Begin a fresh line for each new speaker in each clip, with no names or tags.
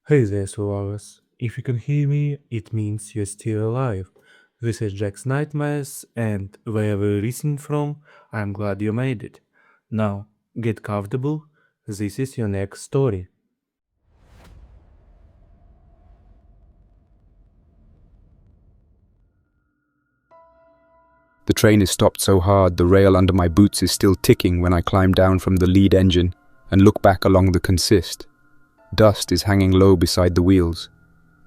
Hey there, Solaris. If you can hear me, it means you're still alive. This is Jack's Nightmares, and wherever you're listening from, I'm glad you made it. Now, get comfortable. This is your next story.
The train is stopped so hard the rail under my boots is still ticking when I climb down from the lead engine and look back along the consist. Dust is hanging low beside the wheels.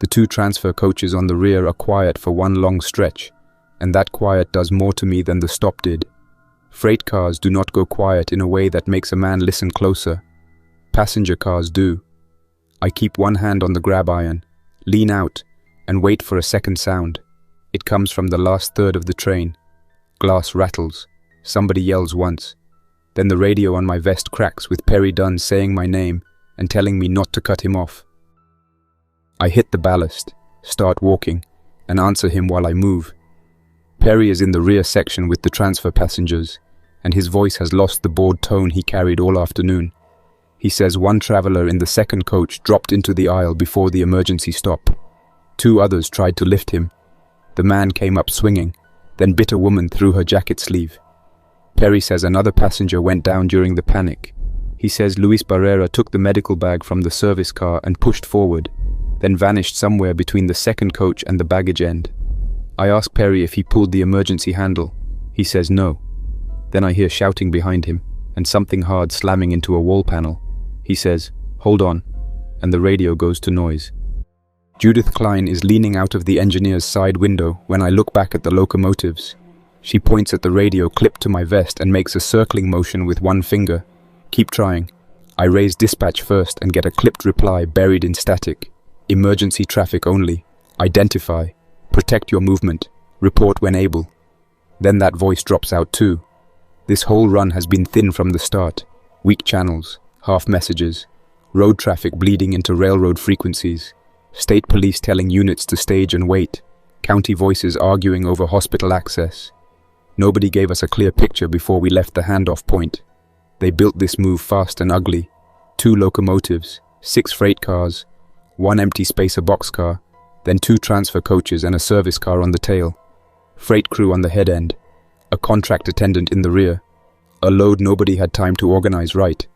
The two transfer coaches on the rear are quiet for one long stretch, and that quiet does more to me than the stop did. Freight cars do not go quiet in a way that makes a man listen closer. Passenger cars do. I keep one hand on the grab iron, lean out, and wait for a second sound. It comes from the last third of the train. Glass rattles. Somebody yells once. Then the radio on my vest cracks with Perry Dunn saying my name and telling me not to cut him off. I hit the ballast, start walking, and answer him while I move. Perry is in the rear section with the transfer passengers, and his voice has lost the bored tone he carried all afternoon. He says one traveler in the second coach dropped into the aisle before the emergency stop. Two others tried to lift him. The man came up swinging, then bit a woman through her jacket sleeve. Perry says another passenger went down during the panic. He says Luis Barrera took the medical bag from the service car and pushed forward, then vanished somewhere between the second coach and the baggage end. I ask Perry if he pulled the emergency handle. He says no. Then I hear shouting behind him and something hard slamming into a wall panel. He says, "Hold on," and the radio goes to noise. Judith Klein is leaning out of the engineer's side window when I look back at the locomotives. She points at the radio clipped to my vest and makes a circling motion with one finger. Keep trying. I raise dispatch first and get a clipped reply buried in static. Emergency traffic only. Identify. Protect your movement. Report when able. Then that voice drops out too. This whole run has been thin from the start. Weak channels, half messages, road traffic bleeding into railroad frequencies. State police telling units to stage and wait, county voices arguing over hospital access. Nobody gave us a clear picture before we left the handoff point. They built this move fast and ugly. 2 locomotives, 6 freight cars, 1 empty spacer boxcar, then 2 transfer coaches and a service car on the tail. Freight crew on the head end, a contract attendant in the rear, a load nobody had time to organize right.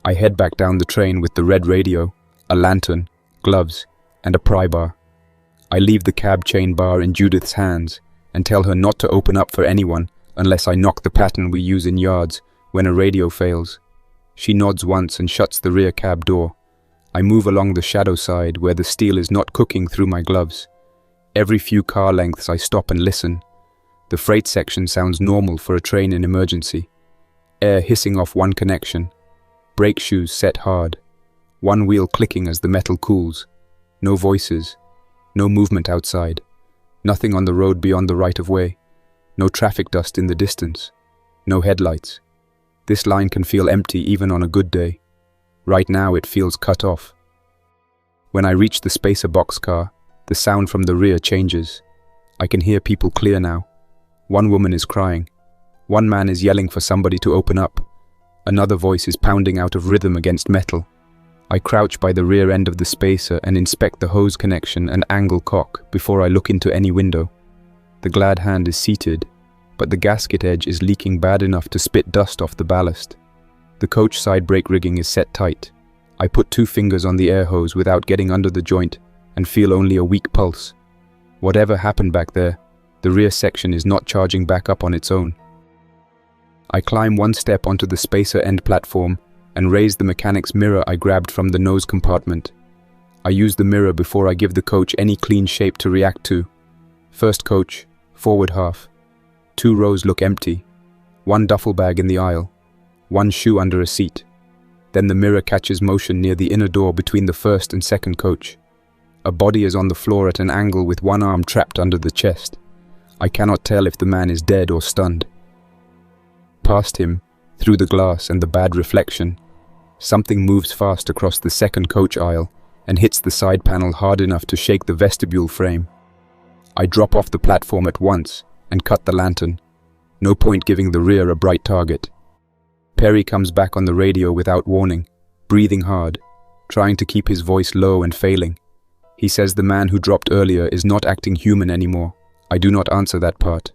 I head back down the train with the red radio, a lantern, gloves, and a pry bar. I leave the cab chain bar in Judith's hands and tell her not to open up for anyone unless I knock the pattern we use in yards when a radio fails. She nods once and shuts the rear cab door. I move along the shadow side where the steel is not cooking through my gloves. Every few car lengths I stop and listen. The freight section sounds normal for a train in emergency. Air hissing off one connection. Brake shoes set hard. One wheel clicking as the metal cools. No voices. No movement outside. Nothing on the road beyond the right-of-way. No traffic dust in the distance. No headlights. This line can feel empty even on a good day. Right now it feels cut off. When I reach the spacer boxcar, the sound from the rear changes. I can hear people clear now. One woman is crying. One man is yelling for somebody to open up. Another voice is pounding out of rhythm against metal. I crouch by the rear end of the spacer and inspect the hose connection and angle cock before I look into any window. The glad hand is seated, but the gasket edge is leaking bad enough to spit dust off the ballast. The coach side brake rigging is set tight. I put 2 fingers on the air hose without getting under the joint and feel only a weak pulse. Whatever happened back there, the rear section is not charging back up on its own. I climb 1 step onto the spacer end platform and raise the mechanic's mirror I grabbed from the nose compartment. I use the mirror before I give the coach any clean shape to react to. First coach, forward half. 2 rows look empty. 1 duffel bag in the aisle. 1 shoe under a seat. Then the mirror catches motion near the inner door between the first and second coach. A body is on the floor at an angle with 1 arm trapped under the chest. I cannot tell if the man is dead or stunned. Past him, through the glass and the bad reflection, something moves fast across the second coach aisle and hits the side panel hard enough to shake the vestibule frame. I drop off the platform at once and cut the lantern. No point giving the rear a bright target. Perry comes back on the radio without warning, breathing hard. trying to keep his voice low and failing. He says the man who dropped earlier is not acting human anymore. I do not answer that part.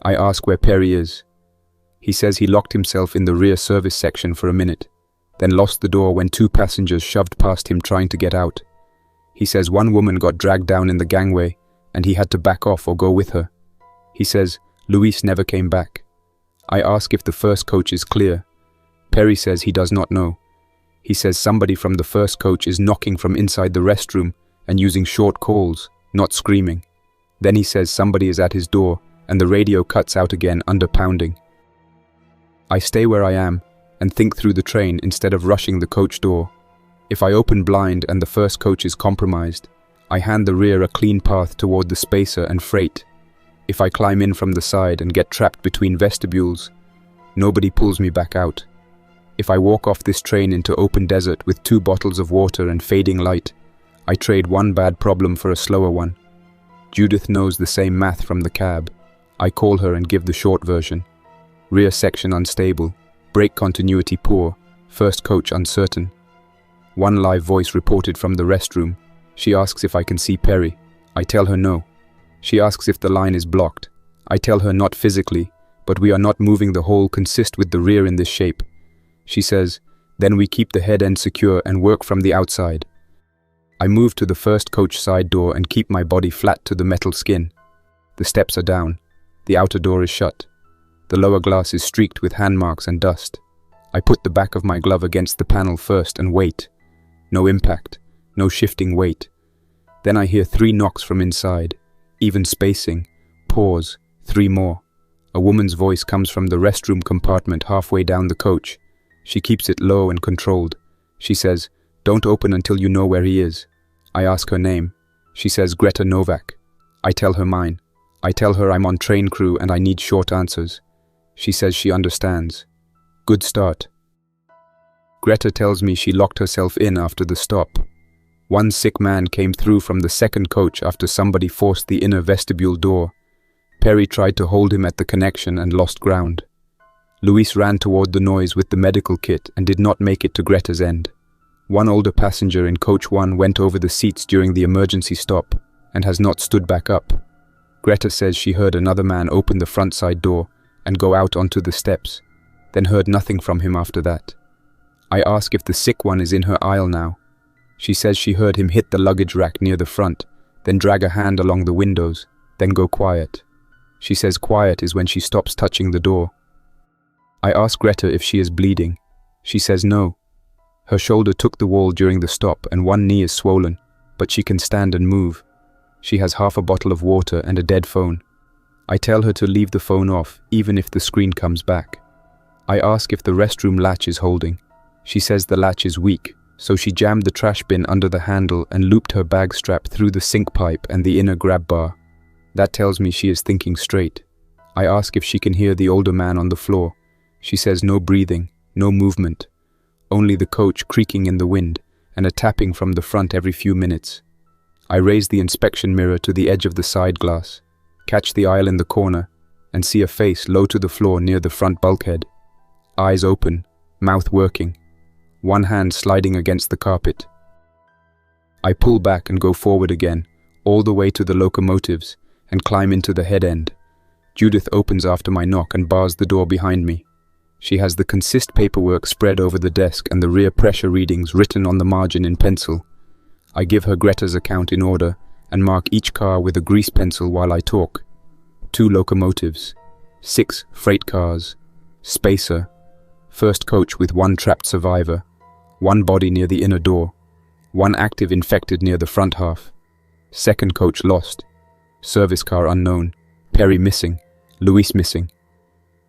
I ask where Perry is. He says he locked himself in the rear service section for a minute, then lost the door when 2 passengers shoved past him trying to get out. He says one woman got dragged down in the gangway and he had to back off or go with her. He says Luis never came back. I ask if the first coach is clear. Perry says he does not know. He says somebody from the first coach is knocking from inside the restroom and using short calls, not screaming. Then he says somebody is at his door and the radio cuts out again under pounding. I stay where I am and think through the train instead of rushing the coach door. If I open blind and the first coach is compromised, I hand the rear a clean path toward the spacer and freight. If I climb in from the side and get trapped between vestibules, nobody pulls me back out. If I walk off this train into open desert with 2 bottles of water and fading light, I trade one bad problem for a slower one. Judith knows the same math from the cab. I call her and give the short version. Rear section unstable, brake continuity poor, first coach uncertain. One live voice reported from the restroom. She asks if I can see Perry. I tell her no. She asks if the line is blocked. I tell her not physically, but we are not moving the whole consist with the rear in this shape. She says, then we keep the head end secure and work from the outside. I move to the first coach side door and keep my body flat to the metal skin. The steps are down. The outer door is shut. The lower glass is streaked with hand marks and dust. I put the back of my glove against the panel first and wait. No impact, no shifting weight. Then I hear 3 knocks from inside. Even spacing. Pause. 3 more. A woman's voice comes from the restroom compartment halfway down the coach. She keeps it low and controlled. She says, "Don't open until you know where he is." I ask her name. She says Greta Novak. I tell her mine. I tell her I'm on train crew and I need short answers. She says she understands. Good start. Greta tells me she locked herself in after the stop. One sick man came through from the second coach after somebody forced the inner vestibule door. Perry tried to hold him at the connection and lost ground. Luis ran toward the noise with the medical kit and did not make it to Greta's end. One older passenger in coach 1 went over the seats during the emergency stop and has not stood back up. Greta says she heard another man open the front side door and go out onto the steps, then heard nothing from him after that. I ask if the sick one is in her aisle now. She says she heard him hit the luggage rack near the front, then drag a hand along the windows, then go quiet. She says quiet is when she stops touching the door. I ask Greta if she is bleeding. She says no. Her shoulder took the wall during the stop and one knee is swollen, but she can stand and move. She has half a bottle of water and a dead phone. I tell her to leave the phone off, even if the screen comes back. I ask if the restroom latch is holding. She says the latch is weak, so she jammed the trash bin under the handle and looped her bag strap through the sink pipe and the inner grab bar. That tells me she is thinking straight. I ask if she can hear the older man on the floor. She says no breathing, no movement. Only the coach creaking in the wind and a tapping from the front every few minutes. I raise the inspection mirror to the edge of the side glass, catch the aisle in the corner, and see a face low to the floor near the front bulkhead. Eyes open, mouth working, one hand sliding against the carpet. I pull back and go forward again, all the way to the locomotives, and climb into the head end. Judith opens after my knock and bars the door behind me. She has the consist paperwork spread over the desk and the rear pressure readings written on the margin in pencil. I give her Greta's account in order and mark each car with a grease pencil while I talk. 2 locomotives, 6 freight cars, spacer, first coach with 1 trapped survivor, 1 body near the inner door, 1 active infected near the front half, second coach lost, service car unknown, Perry missing, Luis missing.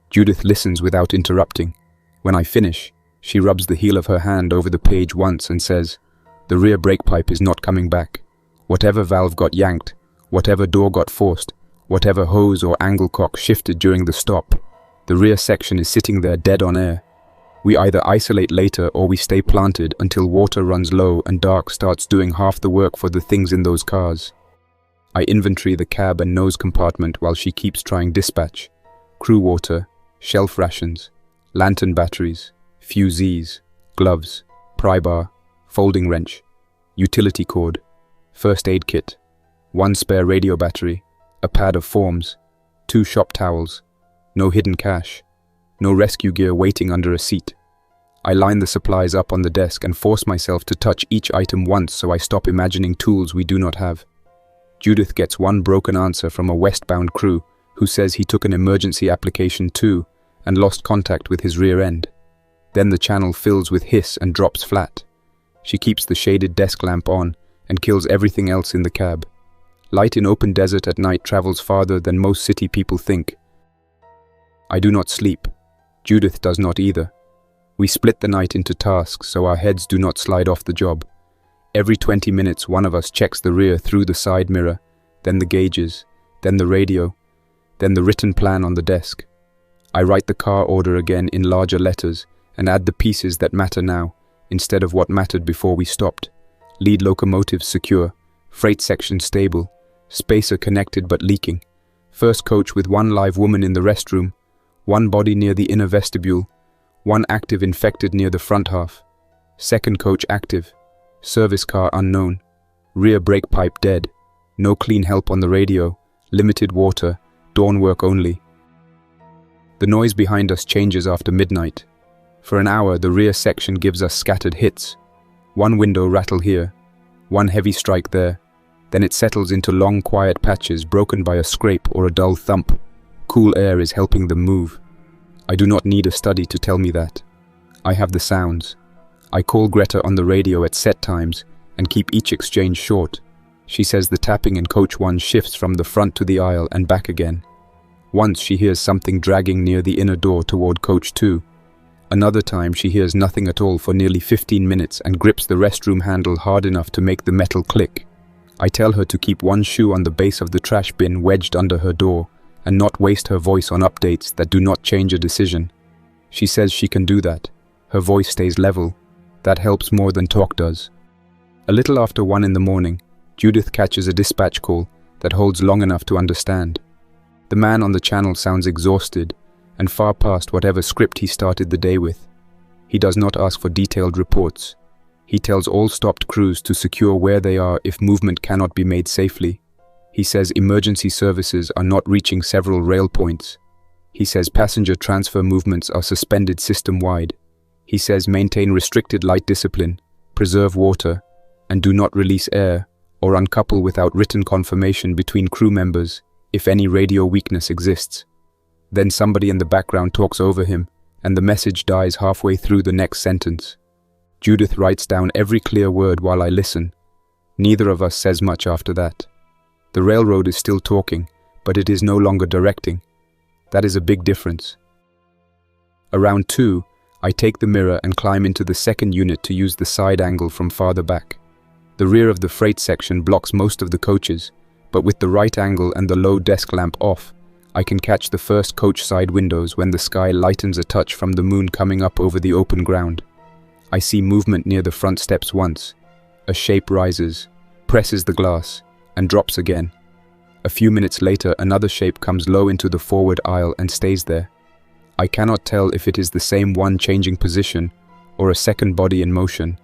Judith listens without interrupting. When I finish, she rubs the heel of her hand over the page once and says, "The rear brake pipe is not coming back. Whatever valve got yanked, whatever door got forced, whatever hose or angle cock shifted during the stop, the rear section is sitting there dead on air. We either isolate later or we stay planted until water runs low and dark starts doing half the work for the things in those cars." I inventory the cab and nose compartment while she keeps trying dispatch. Crew water, shelf rations, lantern batteries, fusees, gloves, pry bar, folding wrench, utility cord, first aid kit, one spare radio battery, a pad of forms, 2 shop towels, no hidden cash, no rescue gear waiting under a seat. I line the supplies up on the desk and force myself to touch each item once so I stop imagining tools we do not have. Judith gets one broken answer from a westbound crew who says he took an emergency application too and lost contact with his rear end. Then the channel fills with hiss and drops flat. She keeps the shaded desk lamp on and kills everything else in the cab. Light in open desert at night travels farther than most city people think. I do not sleep. Judith does not either. We split the night into tasks so our heads do not slide off the job. Every 20 minutes one of us checks the rear through the side mirror, then the gauges, then the radio, then the written plan on the desk. I write the car order again in larger letters and add the pieces that matter now, instead of what mattered before we stopped. Lead locomotive secure, freight section stable, spacer connected but leaking, first coach with 1 live woman in the restroom, 1 body near the inner vestibule, 1 active infected near the front half, second coach active, service car unknown, rear brake pipe dead, no clean help on the radio, limited water, dawn work only. The noise behind us changes after midnight. For an hour the rear section gives us scattered hits, 1 window rattle here, 1 heavy strike there, then it settles into long quiet patches broken by a scrape or a dull thump. Cool air is helping them move. I do not need a study to tell me that. I have the sounds. I call Greta on the radio at set times and keep each exchange short. She says the tapping in coach 1 shifts from the front to the aisle and back again. Once she hears something dragging near the inner door toward coach 2. Another time she hears nothing at all for nearly 15 minutes and grips the restroom handle hard enough to make the metal click. I tell her to keep 1 shoe on the base of the trash bin wedged under her door and not waste her voice on updates that do not change a decision. She says she can do that. Her voice stays level. That helps more than talk does. A little after 1 in the morning, Judith catches a dispatch call that holds long enough to understand. The man on the channel sounds exhausted and far past whatever script he started the day with. He does not ask for detailed reports. He tells all stopped crews to secure where they are if movement cannot be made safely. He says emergency services are not reaching several rail points. He says passenger transfer movements are suspended system-wide. He says maintain restricted light discipline, preserve water, and do not release air or uncouple without written confirmation between crew members if any radio weakness exists. Then somebody in the background talks over him, and the message dies halfway through the next sentence. Judith writes down every clear word while I listen. Neither of us says much after that. The railroad is still talking, but it is no longer directing. That is a big difference. Around 2, I take the mirror and climb into the second unit to use the side angle from farther back. The rear of the freight section blocks most of the coaches, but with the right angle and the low desk lamp off, I can catch the first coach side windows when the sky lightens a touch from the moon coming up over the open ground. I see movement near the front steps once. A shape rises, presses the glass, and drops again. A few minutes later, another shape comes low into the forward aisle and stays there. I cannot tell if it is the same one changing position or a second body in motion.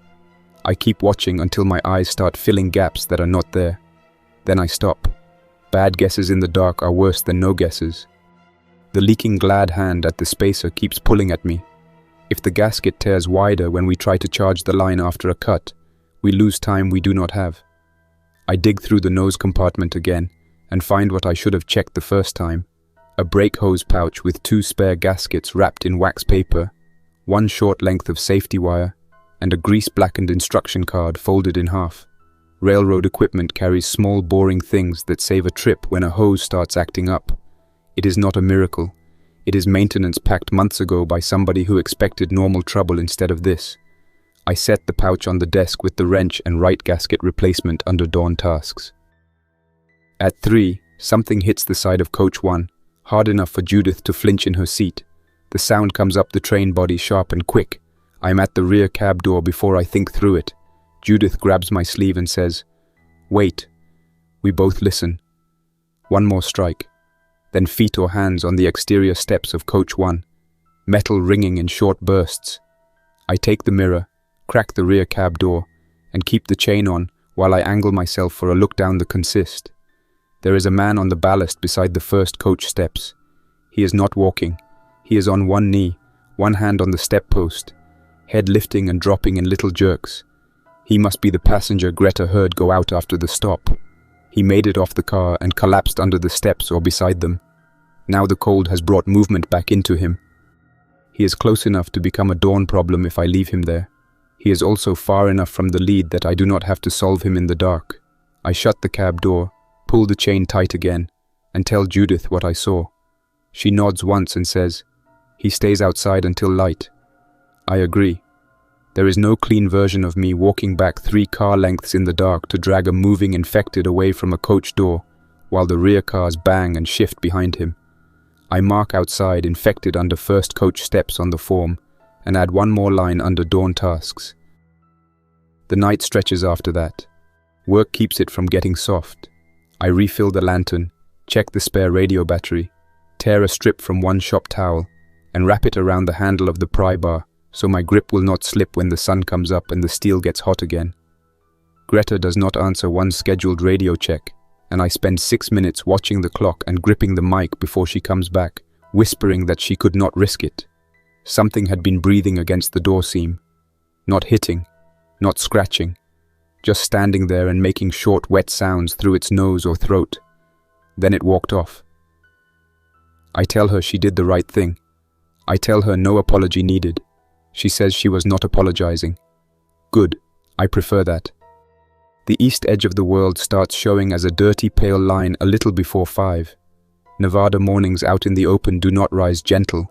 I keep watching until my eyes start filling gaps that are not there. Then I stop. Bad guesses in the dark are worse than no guesses. The leaking glad hand at the spacer keeps pulling at me. If the gasket tears wider when we try to charge the line after a cut, we lose time we do not have. I dig through the nose compartment again and find what I should have checked the first time. A brake hose pouch with 2 spare gaskets wrapped in wax paper, 1 short length of safety wire, and a grease-blackened instruction card folded in half. Railroad equipment carries small boring things that save a trip when a hose starts acting up. It is not a miracle. It is maintenance packed months ago by somebody who expected normal trouble instead of this. I set the pouch on the desk with the wrench and right gasket replacement under dawn tasks. At 3, something hits the side of coach 1, hard enough for Judith to flinch in her seat. The sound comes up the train body sharp and quick. I am at the rear cab door before I think through it. Judith grabs my sleeve and says, "Wait." We both listen. 1 more strike. Then feet or hands on the exterior steps of coach 1. Metal ringing in short bursts. I take the mirror, crack the rear cab door, and keep the chain on while I angle myself for a look down the consist. There is a man on the ballast beside the first coach steps. He is not walking. He is on one knee, one hand on the step post, head lifting and dropping in little jerks. He must be the passenger Greta heard go out after the stop. He made it off the car and collapsed under the steps or beside them. Now the cold has brought movement back into him. He is close enough to become a dawn problem if I leave him there. He is also far enough from the lead that I do not have to solve him in the dark. I shut the cab door, pull the chain tight again, and tell Judith what I saw. She nods once and says, "He stays outside until light." I agree. There is no clean version of me walking back 3 car lengths in the dark to drag a moving infected away from a coach door, while the rear cars bang and shift behind him. I mark outside infected under first coach steps on the form, and add one more line under dawn tasks. The night stretches after that. Work keeps it from getting soft. I refill the lantern, check the spare radio battery, tear a strip from one shop towel, and wrap it around the handle of the pry bar so my grip will not slip when the sun comes up and the steel gets hot again. Greta does not answer one scheduled radio check, and I spend 6 minutes watching the clock and gripping the mic before she comes back, whispering that she could not risk it. Something had been breathing against the door seam. Not hitting, not scratching, just standing there and making short, wet sounds through its nose or throat. Then it walked off. I tell her she did the right thing. I tell her no apology needed. She says she was not apologizing. Good, I prefer that. The east edge of the world starts showing as a dirty pale line a little before 5. Nevada mornings out in the open do not rise gentle.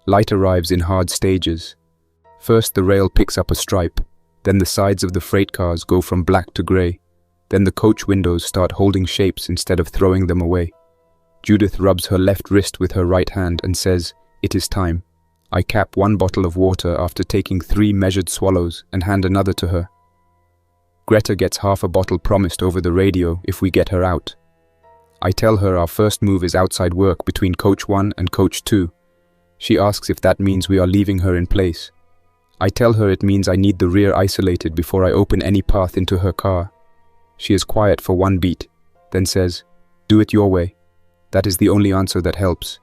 Light arrives in hard stages. First the rail picks up a stripe, then the sides of the freight cars go from black to grey, then the coach windows start holding shapes instead of throwing them away. Judith rubs her left wrist with her right hand and says, "It is time." I cap one bottle of water after taking 3 measured swallows and hand another to her. Greta gets half a bottle promised over the radio if we get her out. I tell her our first move is outside work between Coach 1 and Coach 2. She asks if that means we are leaving her in place. I tell her it means I need the rear isolated before I open any path into her car. She is quiet for 1 beat, then says, "Do it your way." That is the only answer that helps.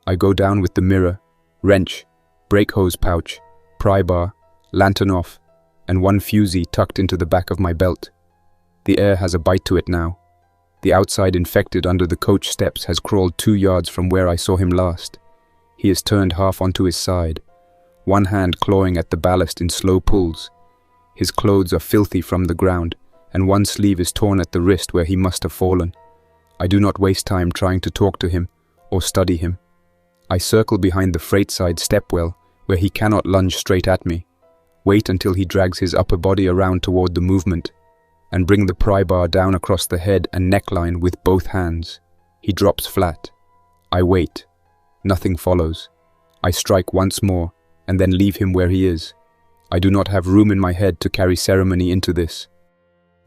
I go down with the mirror, wrench, brake hose pouch, pry bar, lantern off, and 1 fusee tucked into the back of my belt. The air has a bite to it now. The outside infected under the coach steps has crawled 2 yards from where I saw him last. He is turned half onto his side, one hand clawing at the ballast in slow pulls. His clothes are filthy from the ground, and one sleeve is torn at the wrist where he must have fallen. I do not waste time trying to talk to him or study him. I circle behind the freight side stepwell where he cannot lunge straight at me, wait until he drags his upper body around toward the movement, and bring the pry bar down across the head and neckline with both hands. He drops flat. I wait. Nothing follows. I strike once more, and then leave him where he is. I do not have room in my head to carry ceremony into this.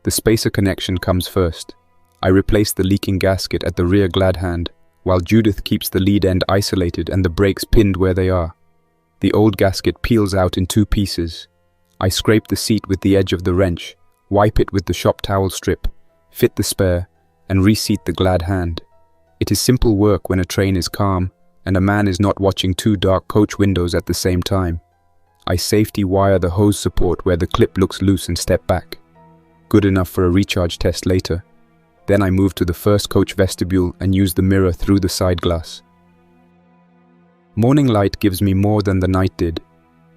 The spacer connection comes first. I replace the leaking gasket at the rear glad hand, while Judith keeps the lead end isolated and the brakes pinned where they are. The old gasket peels out in 2 pieces. I scrape the seat with the edge of the wrench, wipe it with the shop towel strip, fit the spare, and reseat the glad hand. It is simple work when a train is calm and a man is not watching 2 dark coach windows at the same time. I safety wire the hose support where the clip looks loose and step back. Good enough for a recharge test later. Then I move to the first coach vestibule and use the mirror through the side glass. Morning light gives me more than the night did.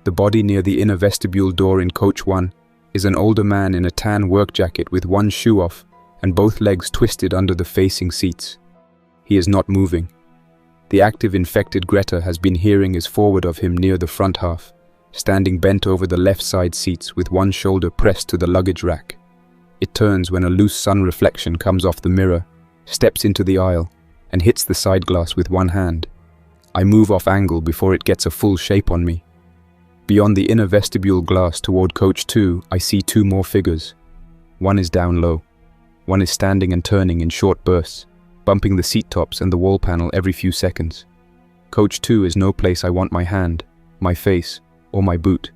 The body near the inner vestibule door in Coach 1 is an older man in a tan work jacket with 1 shoe off and both legs twisted under the facing seats. He is not moving. The active infected Greta has been hearing is forward of him near the front half, standing bent over the left side seats with 1 shoulder pressed to the luggage rack. It turns when a loose sun reflection comes off the mirror, steps into the aisle, and hits the side glass with 1 hand. I move off angle before it gets a full shape on me. Beyond the inner vestibule glass toward Coach 2, I see 2 more figures. One is down low. One is standing and turning in short bursts, bumping the seat tops and the wall panel every few seconds. Coach 2 is no place I want my hand, my face, or my boot.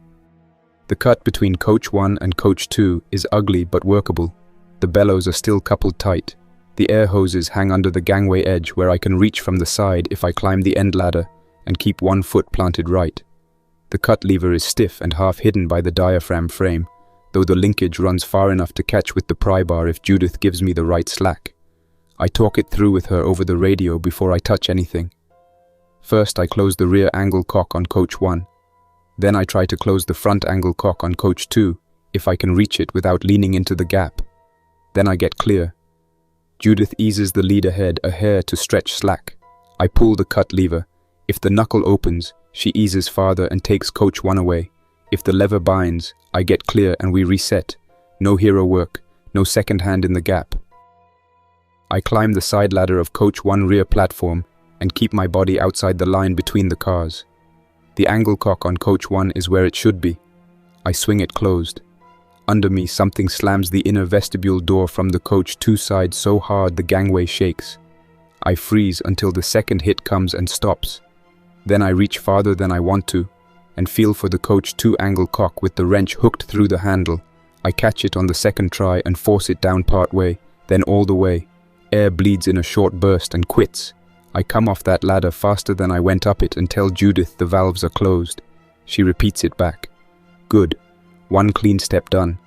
The cut between coach 1 and coach 2 is ugly but workable. The bellows are still coupled tight. The air hoses hang under the gangway edge where I can reach from the side if I climb the end ladder and keep one foot planted right. The cut lever is stiff and half hidden by the diaphragm frame, though the linkage runs far enough to catch with the pry bar if Judith gives me the right slack. I talk it through with her over the radio before I touch anything. First, I close the rear angle cock on coach 1. Then I try to close the front angle cock on coach 2, if I can reach it without leaning into the gap. Then I get clear. Judith eases the lead ahead a hair to stretch slack. I pull the cut lever. If the knuckle opens, she eases farther and takes coach 1 away. If the lever binds, I get clear and we reset. No hero work, no second hand in the gap. I climb the side ladder of coach 1 rear platform and keep my body outside the line between the cars. The angle cock on coach 1 is where it should be. I swing it closed. Under me, something slams the inner vestibule door from the coach 2 side so hard the gangway shakes. I freeze until the second hit comes and stops. Then I reach farther than I want to and feel for the coach 2 angle cock with the wrench hooked through the handle. I catch it on the second try and force it down part way, then all the way. Air bleeds in a short burst and quits. I come off that ladder faster than I went up it and tell Judith the valves are closed. She repeats it back. Good. One clean step done.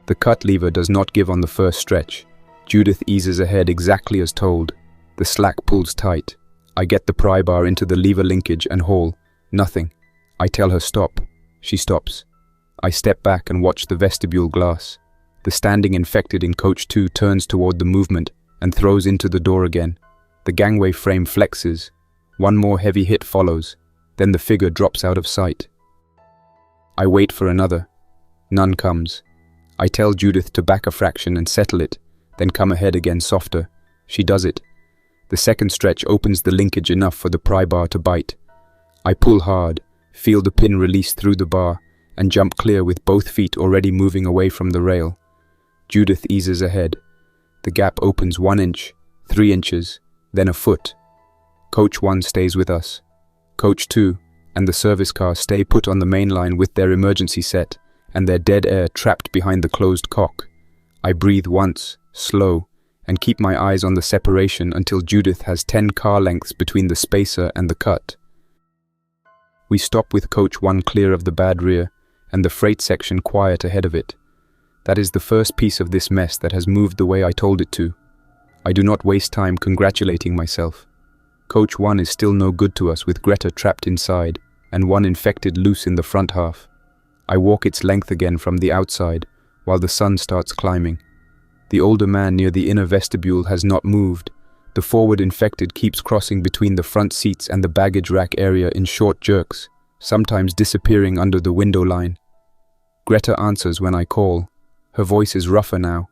The cut lever does not give on the first stretch. Judith eases ahead exactly as told. The slack pulls tight. I get the pry bar into the lever linkage and haul. Nothing. I tell her stop. She stops. I step back and watch the vestibule glass. The standing infected in coach 2 turns toward the movement and throws into the door again. The gangway frame flexes. One more heavy hit follows. Then the figure drops out of sight. I wait for another. None comes. I tell Judith to back a fraction and settle it, then come ahead again softer. She does it. The second stretch opens the linkage enough for the pry bar to bite. I pull hard, feel the pin release through the bar, and jump clear with both feet already moving away from the rail. Judith eases ahead. The gap opens 1 inch, 3 inches, then a foot. Coach 1 stays with us. Coach 2 and the service car stay put on the main line with their emergency set and their dead air trapped behind the closed cock. I breathe once, slow, and keep my eyes on the separation until Judith has 10 car lengths between the spacer and the cut. We stop with coach 1 clear of the bad rear and the freight section quiet ahead of it. That is the first piece of this mess that has moved the way I told it to. I do not waste time congratulating myself. Coach 1 is still no good to us with Greta trapped inside and one infected loose in the front half. I walk its length again from the outside while the sun starts climbing. The older man near the inner vestibule has not moved. The forward infected keeps crossing between the front seats and the baggage rack area in short jerks, sometimes disappearing under the window line. Greta answers when I call. Her voice is rougher now.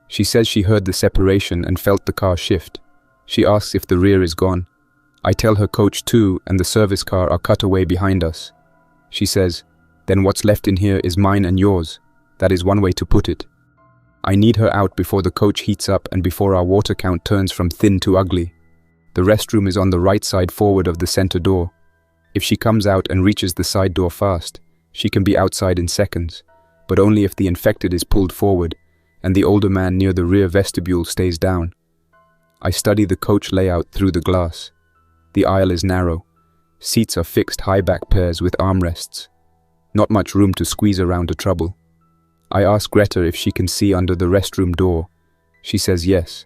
She says she heard the separation and felt the car shift. She asks if the rear is gone. I tell her coach 2 and the service car are cut away behind us. She says, then what's left in here is mine and yours. That is one way to put it. I need her out before the coach heats up and before our water count turns from thin to ugly. The restroom is on the right side forward of the center door. If she comes out and reaches the side door fast, she can be outside in seconds, but only if the infected is pulled forward and the older man near the rear vestibule stays down. I study the coach layout through the glass. The aisle is narrow. Seats are fixed high-back pairs with armrests. Not much room to squeeze around a trouble. I ask Greta if she can see under the restroom door. She says yes.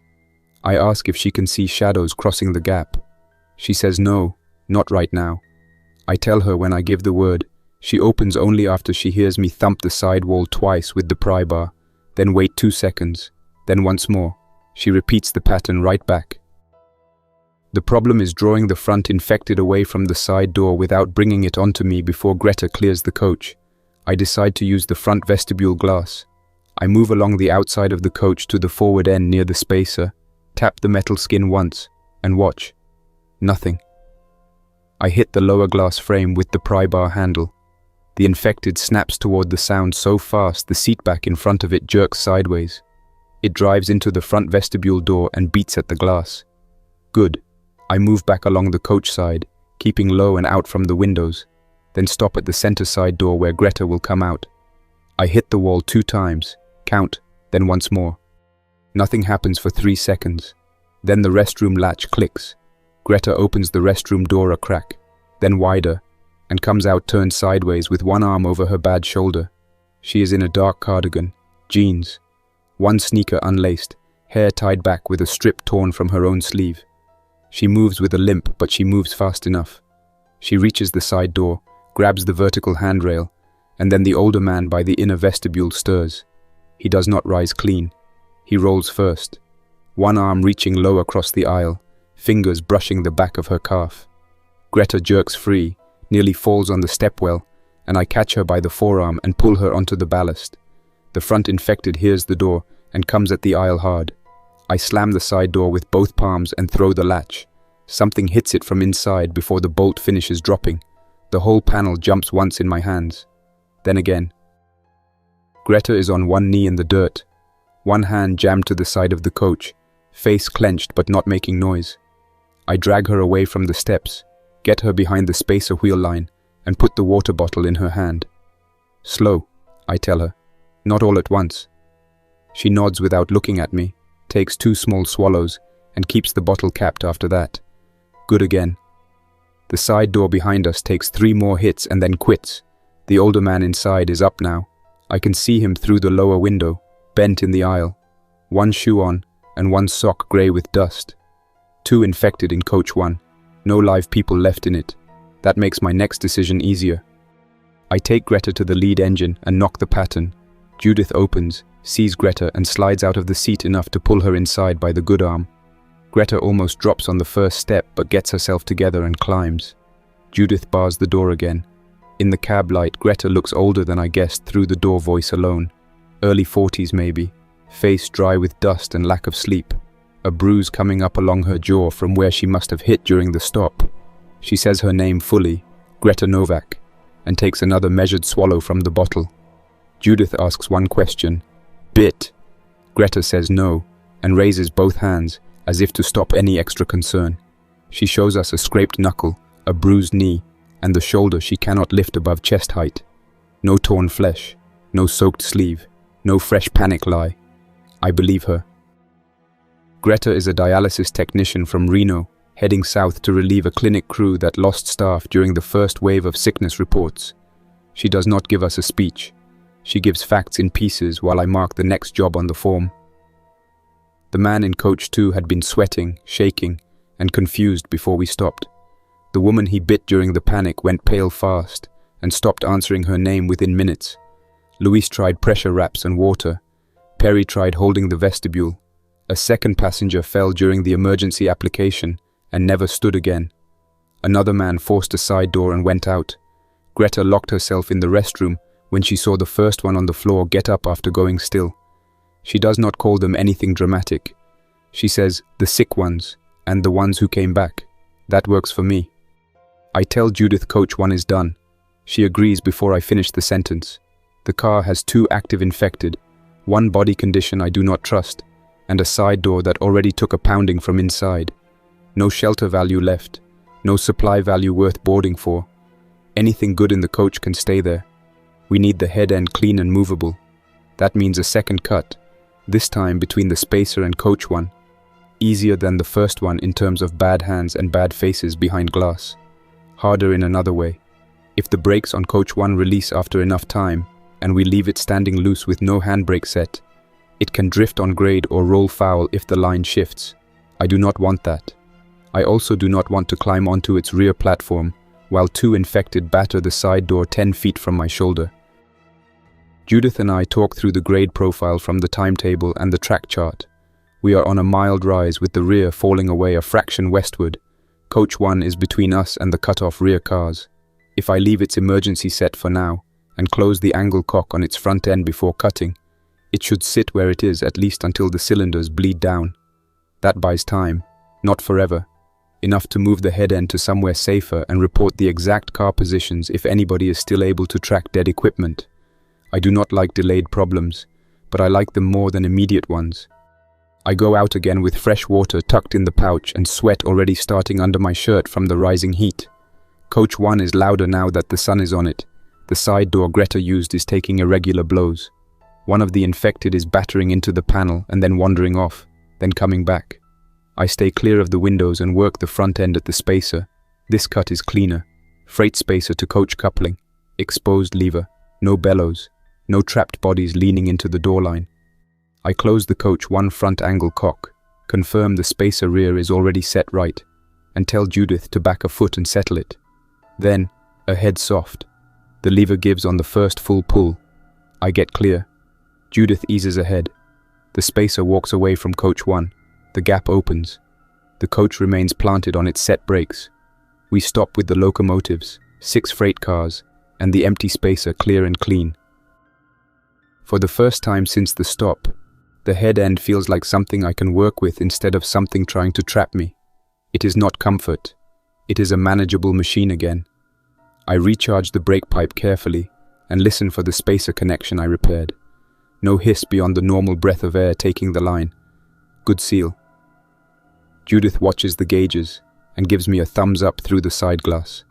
I ask if she can see shadows crossing the gap. She says no, not right now. I tell her when I give the word. She opens only after she hears me thump the side wall twice with the pry bar, then wait 2 seconds, then once more. She repeats the pattern right back. The problem is drawing the front infected away from the side door without bringing it onto me before Greta clears the coach. I decide to use the front vestibule glass. I move along the outside of the coach to the forward end near the spacer, tap the metal skin once, and watch. Nothing. I hit the lower glass frame with the pry bar handle. The infected snaps toward the sound so fast the seat back in front of it jerks sideways. It drives into the front vestibule door and beats at the glass. Good. I move back along the coach side, keeping low and out from the windows, then stop at the center side door where Greta will come out. I hit the wall 2 times, count, then once more. Nothing happens for 3 seconds. Then the restroom latch clicks. Greta opens the restroom door a crack, then wider, and comes out turned sideways with one arm over her bad shoulder. She is in a dark cardigan, jeans, one sneaker unlaced, hair tied back with a strip torn from her own sleeve. She moves with a limp, but she moves fast enough. She reaches the side door, grabs the vertical handrail, and then the older man by the inner vestibule stirs. He does not rise clean. He rolls first, one arm reaching low across the aisle, fingers brushing the back of her calf. Greta jerks free, nearly falls on the stepwell, and I catch her by the forearm and pull her onto the ballast. The front infected hears the door and comes at the aisle hard. I slam the side door with both palms and throw the latch. Something hits it from inside before the bolt finishes dropping. The whole panel jumps once in my hands. Then again. Greta is on one knee in the dirt, one hand jammed to the side of the coach, face clenched but not making noise. I drag her away from the steps, get her behind the spacer wheel line, and put the water bottle in her hand. Slow, I tell her, not all at once. She nods without looking at me, takes 2 small swallows, and keeps the bottle capped after that. Good again. The side door behind us takes 3 more hits and then quits. The older man inside is up now. I can see him through the lower window, bent in the aisle. 1 shoe on, and 1 sock grey with dust. 2 infected in coach 1. No live people left in it. That makes my next decision easier. I take Greta to the lead engine and knock the pattern. Judith opens, sees Greta and slides out of the seat enough to pull her inside by the good arm. Greta almost drops on the first step but gets herself together and climbs. Judith bars the door again. In the cab light, Greta looks older than I guessed through the door voice alone. Early 40s maybe, face dry with dust and lack of sleep. A bruise coming up along her jaw from where she must have hit during the stop. She says her name fully, Greta Novak, and takes another measured swallow from the bottle. Judith asks 1 question. Bit. Greta says no, and raises both hands, as if to stop any extra concern. She shows us a scraped knuckle, a bruised knee, and the shoulder she cannot lift above chest height. No torn flesh, no soaked sleeve, no fresh panic lie. I believe her. Greta is a dialysis technician from Reno, heading south to relieve a clinic crew that lost staff during the first wave of sickness reports. She does not give us a speech. She gives facts in pieces while I mark the next job on the form. The man in coach 2 had been sweating, shaking, and confused before we stopped. The woman he bit during the panic went pale fast and stopped answering her name within minutes. Luis tried pressure wraps and water. Perry tried holding the vestibule. A second passenger fell during the emergency application and never stood again. Another man forced a side door and went out. Greta locked herself in the restroom when she saw the first one on the floor get up after going still. She does not call them anything dramatic. She says, the sick ones, and the ones who came back. That works for me. I tell Judith coach 1 is done. She agrees before I finish the sentence. The car has 2 active infected, 1 body condition I do not trust, and a side door that already took a pounding from inside. No shelter value left, no supply value worth boarding for. Anything good in the coach can stay there. We need the head end clean and movable. That means a second cut, this time between the spacer and coach 1. Easier than the first one in terms of bad hands and bad faces behind glass. Harder in another way. If the brakes on coach 1 release after enough time, and we leave it standing loose with no handbrake set, it can drift on grade or roll foul if the line shifts. I do not want that. I also do not want to climb onto its rear platform, while 2 infected batter the side door 10 feet from my shoulder. Judith and I talk through the grade profile from the timetable and the track chart. We are on a mild rise with the rear falling away a fraction westward. Coach 1 is between us and the cut-off rear cars. If I leave its emergency set for now, and close the angle cock on its front end before cutting, it should sit where it is at least until the cylinders bleed down. That buys time, not forever. Enough to move the head end to somewhere safer and report the exact car positions if anybody is still able to track dead equipment. I do not like delayed problems, but I like them more than immediate ones. I go out again with fresh water tucked in the pouch and sweat already starting under my shirt from the rising heat. Coach 1 is louder now that the sun is on it, The side door Greta used is taking irregular blows. One of the infected is battering into the panel and then wandering off, then coming back. I stay clear of the windows and work the front end at the spacer. This cut is cleaner. Freight spacer to coach coupling. Exposed lever. No bellows. No trapped bodies leaning into the door line. I close the coach one front angle cock, confirm the spacer rear is already set right, and tell Judith to back a foot and settle it. Then, a head soft. The lever gives on the first full pull. I get clear. Judith eases ahead. The spacer walks away from coach 1. The gap opens. The coach remains planted on its set brakes. We stop with the locomotives, 6 freight cars, and the empty spacer clear and clean. For the first time since the stop, the head end feels like something I can work with instead of something trying to trap me. It is not comfort. It is a manageable machine again. I recharge the brake pipe carefully and listen for the spacer connection I repaired. No hiss beyond the normal breath of air taking the line. Good seal. Judith watches the gauges and gives me a thumbs up through the side glass.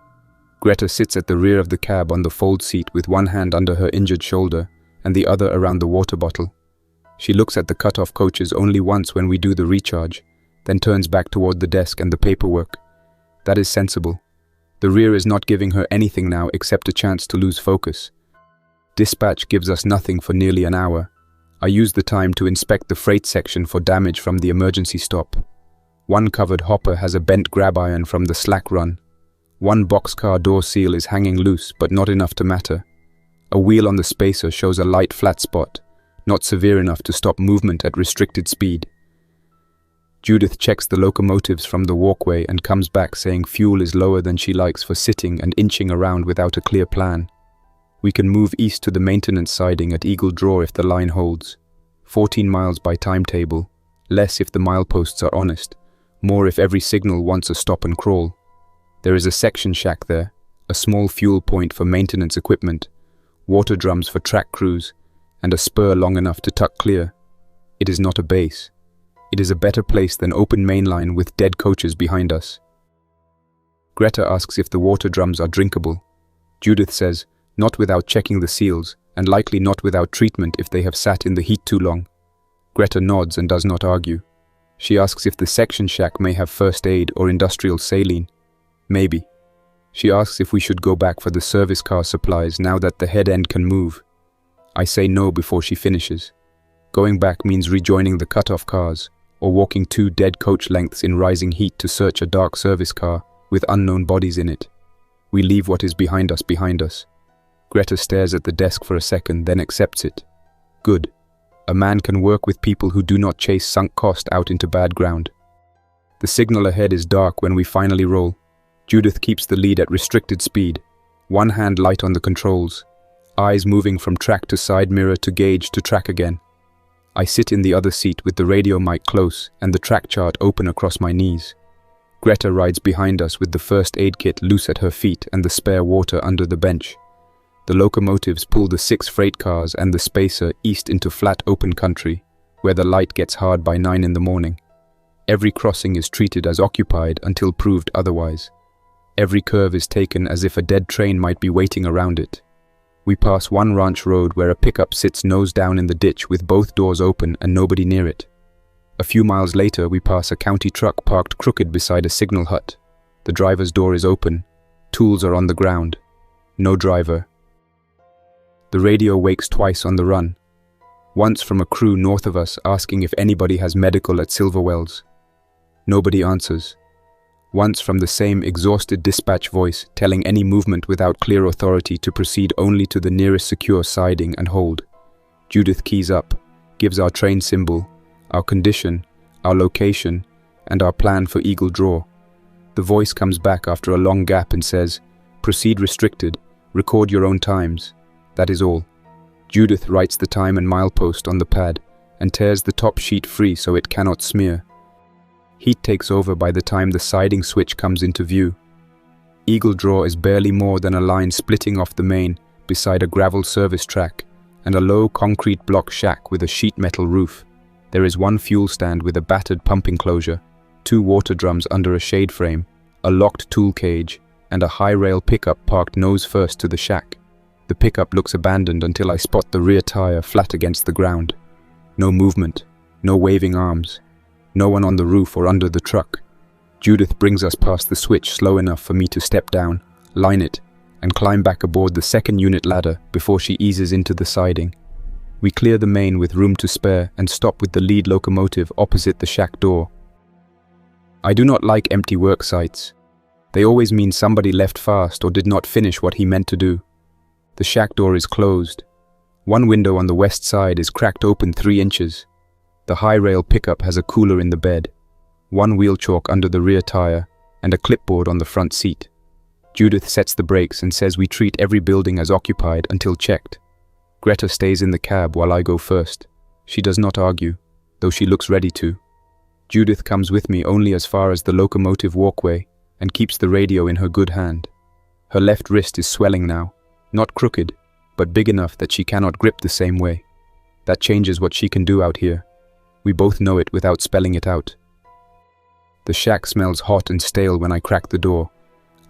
Greta sits at the rear of the cab on the fold seat with one hand under her injured shoulder and the other around the water bottle. She looks at the cut-off coaches only once when we do the recharge, then turns back toward the desk and the paperwork. That is sensible. The rear is not giving her anything now except a chance to lose focus. Dispatch gives us nothing for nearly an hour. I use the time to inspect the freight section for damage from the emergency stop. One covered hopper has a bent grab iron from the slack run. One boxcar door seal is hanging loose, but not enough to matter. A wheel on the spacer shows a light flat spot, not severe enough to stop movement at restricted speed. Judith checks the locomotives from the walkway and comes back saying fuel is lower than she likes for sitting and inching around without a clear plan. We can move east to the maintenance siding at Eagle Draw if the line holds. 14 miles by timetable, less if the mileposts are honest, more if every signal wants a stop and crawl. There is a section shack there, a small fuel point for maintenance equipment, water drums for track crews, and a spur long enough to tuck clear. It is not a base. It is a better place than open mainline with dead coaches behind us. Greta asks if the water drums are drinkable. Judith says, not without checking the seals, and likely not without treatment if they have sat in the heat too long. Greta nods and does not argue. She asks if the section shack may have first aid or industrial saline. Maybe. She asks if we should go back for the service car supplies now that the head end can move. I say no before she finishes. Going back means rejoining the cut-off cars, or walking 2 dead coach lengths in rising heat to search a dark service car with unknown bodies in it. We leave what is behind us behind us. Greta stares at the desk for a second, then accepts it. Good. A man can work with people who do not chase sunk cost out into bad ground. The signal ahead is dark when we finally roll. Judith keeps the lead at restricted speed, one hand light on the controls, eyes moving from track to side mirror to gauge to track again. I sit in the other seat with the radio mic close and the track chart open across my knees. Greta rides behind us with the first aid kit loose at her feet and the spare water under the bench. The locomotives pull the 6 freight cars and the spacer east into flat open country, where the light gets hard by 9 in the morning. Every crossing is treated as occupied until proved otherwise. Every curve is taken as if a dead train might be waiting around it. We pass one ranch road where a pickup sits nose down in the ditch with both doors open and nobody near it. A few miles later, we pass a county truck parked crooked beside a signal hut. The driver's door is open. Tools are on the ground. No driver. The radio wakes twice on the run. Once from a crew north of us asking if anybody has medical at Silverwells. Nobody answers. Once from the same exhausted dispatch voice telling any movement without clear authority to proceed only to the nearest secure siding and hold. Judith keys up, gives our train symbol, our condition, our location, and our plan for Eagle Draw. The voice comes back after a long gap and says, "Proceed restricted, record your own times." That is all. Judith writes the time and milepost on the pad and tears the top sheet free so it cannot smear. Heat takes over by the time the siding switch comes into view. Eagle Draw is barely more than a line splitting off the main beside a gravel service track and a low concrete block shack with a sheet metal roof. There is one fuel stand with a battered pump enclosure, 2 water drums under a shade frame, a locked tool cage, and a high rail pickup parked nose first to the shack. The pickup looks abandoned until I spot the rear tire flat against the ground. No movement, no waving arms, no one on the roof or under the truck. Judith brings us past the switch slow enough for me to step down, line it, and climb back aboard the second unit ladder before she eases into the siding. We clear the main with room to spare and stop with the lead locomotive opposite the shack door. I do not like empty work sites. They always mean somebody left fast or did not finish what he meant to do. The shack door is closed. One window on the west side is cracked open 3 inches. The high rail pickup has a cooler in the bed, one wheel chalk under the rear tire, and a clipboard on the front seat. Judith sets the brakes and says we treat every building as occupied until checked. Greta stays in the cab while I go first. She does not argue, though she looks ready to. Judith comes with me only as far as the locomotive walkway and keeps the radio in her good hand. Her left wrist is swelling now, not crooked, but big enough that she cannot grip the same way. That changes what she can do out here. We both know it without spelling it out. The shack smells hot and stale when I crack the door.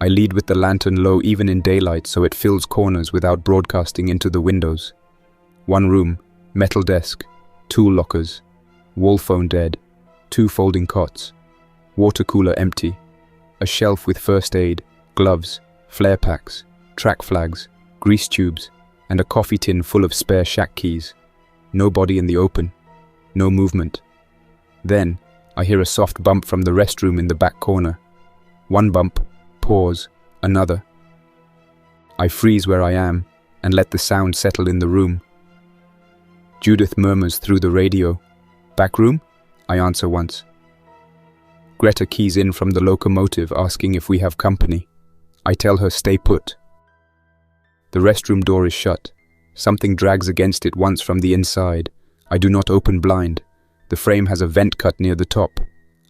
I lead with the lantern low even in daylight so it fills corners without broadcasting into the windows. One room, metal desk, tool lockers, wall phone dead, 2 folding cots, water cooler empty, a shelf with first aid, gloves, flare packs, track flags, grease tubes, and a coffee tin full of spare shack keys. Nobody in the open, no movement. Then, I hear a soft bump from the restroom in the back corner. One bump, pause, another. I freeze where I am and let the sound settle in the room. Judith murmurs through the radio. "Back room?" I answer once. Greta keys in from the locomotive asking if we have company. I tell her stay put. The restroom door is shut. Something drags against it once from the inside. I do not open blind. The frame has a vent cut near the top.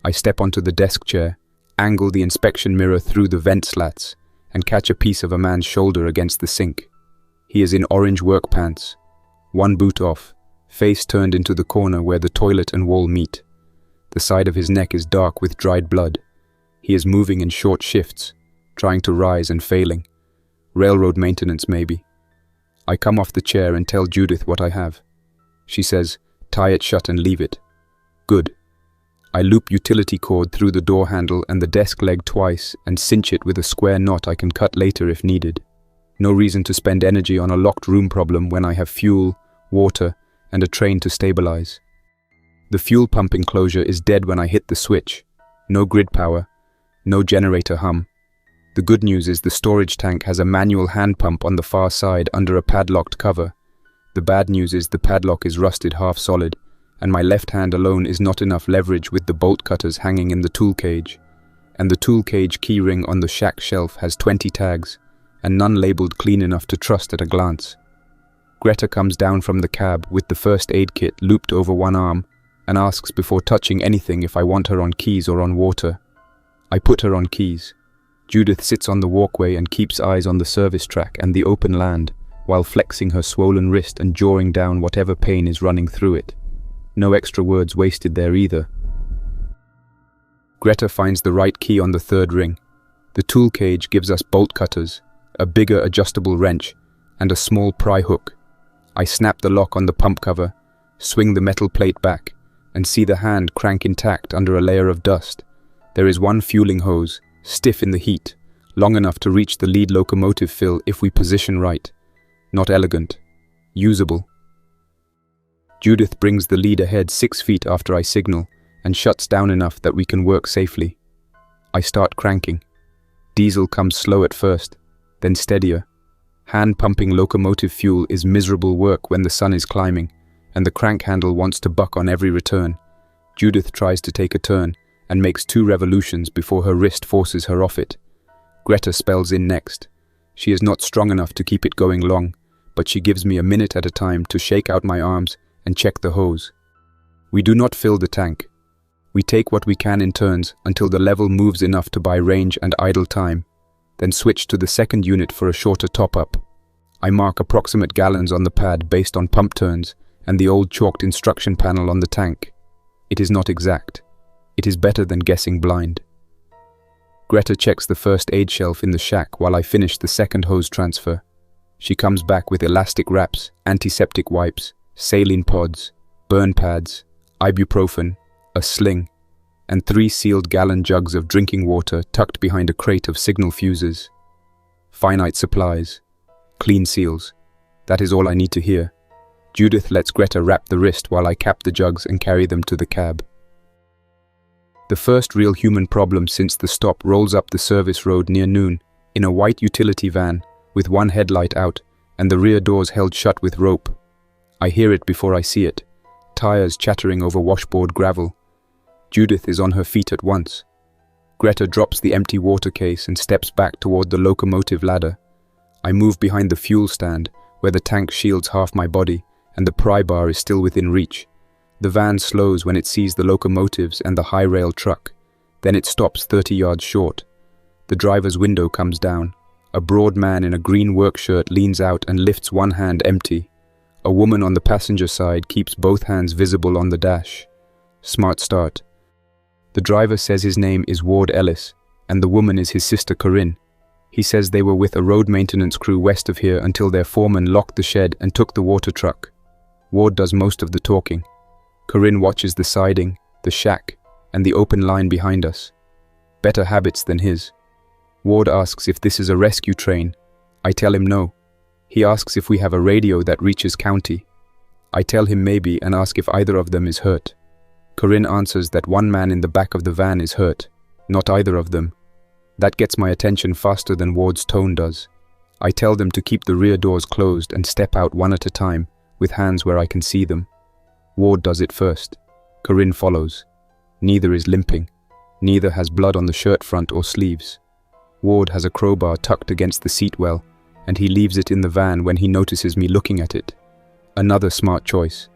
I step onto the desk chair, angle the inspection mirror through the vent slats, and catch a piece of a man's shoulder against the sink. He is in orange work pants, one boot off, face turned into the corner where the toilet and wall meet. The side of his neck is dark with dried blood. He is moving in short shifts, trying to rise and failing. Railroad maintenance, maybe. I come off the chair and tell Judith what I have. She says, "Tie it shut and leave it." Good. I loop utility cord through the door handle and the desk leg twice and cinch it with a square knot I can cut later if needed. No reason to spend energy on a locked room problem when I have fuel, water, and a train to stabilize. The fuel pump enclosure is dead when I hit the switch. No grid power, no generator hum. The good news is the storage tank has a manual hand pump on the far side under a padlocked cover. The bad news is the padlock is rusted half solid, and my left hand alone is not enough leverage with the bolt cutters hanging in the tool cage. And the tool cage keyring on the shack shelf has 20 tags, and none labeled clean enough to trust at a glance. Greta comes down from the cab with the first aid kit looped over one arm and asks before touching anything if I want her on keys or on water. I put her on keys. Judith sits on the walkway and keeps eyes on the service track and the open land, while flexing her swollen wrist and jawing down whatever pain is running through it. No extra words wasted there either. Greta finds the right key on the third ring. The tool cage gives us bolt cutters, a bigger adjustable wrench, and a small pry hook. I snap the lock on the pump cover, swing the metal plate back, and see the hand crank intact under a layer of dust. There is one fueling hose, stiff in the heat, long enough to reach the lead locomotive fill if we position right. Not elegant. Usable. Judith brings the lead ahead 6 feet after I signal and shuts down enough that we can work safely. I start cranking. Diesel comes slow at first, then steadier. Hand-pumping locomotive fuel is miserable work when the sun is climbing, and the crank handle wants to buck on every return. Judith tries to take a turn and makes 2 revolutions before her wrist forces her off it. Greta spells in next. She is not strong enough to keep it going long, but she gives me a minute at a time to shake out my arms and check the hose. We do not fill the tank. We take what we can in turns until the level moves enough to buy range and idle time, then switch to the second unit for a shorter top-up. I mark approximate gallons on the pad based on pump turns and the old chalked instruction panel on the tank. It is not exact. It is better than guessing blind. Greta checks the first aid shelf in the shack while I finish the second hose transfer. She comes back with elastic wraps, antiseptic wipes, saline pods, burn pads, ibuprofen, a sling, and 3 sealed gallon jugs of drinking water tucked behind a crate of signal fuses. Finite supplies. Clean seals. That is all I need to hear. Judith lets Greta wrap the wrist while I cap the jugs and carry them to the cab. The first real human problem since the stop rolls up the service road near noon in a white utility van with one headlight out and the rear doors held shut with rope. I hear it before I see it. Tires chattering over washboard gravel. Judith is on her feet at once. Greta drops the empty water case and steps back toward the locomotive ladder. I move behind the fuel stand, where the tank shields half my body, and the pry bar is still within reach. The van slows when it sees the locomotives and the high rail truck. Then it stops 30 yards short. The driver's window comes down. A broad man in a green work shirt leans out and lifts one hand empty. A woman on the passenger side keeps both hands visible on the dash. Smart start. The driver says his name is Ward Ellis, and the woman is his sister Corinne. He says they were with a road maintenance crew west of here until their foreman locked the shed and took the water truck. Ward does most of the talking. Corinne watches the siding, the shack, and the open line behind us. Better habits than his. Ward asks if this is a rescue train. I tell him no. He asks if we have a radio that reaches county. I tell him maybe and ask if either of them is hurt. Corinne answers that one man in the back of the van is hurt, not either of them. That gets my attention faster than Ward's tone does. I tell them to keep the rear doors closed and step out one at a time, with hands where I can see them. Ward does it first. Corinne follows. Neither is limping. Neither has blood on the shirt front or sleeves. Ward has a crowbar tucked against the seat well, and he leaves it in the van when he notices me looking at it. Another smart choice.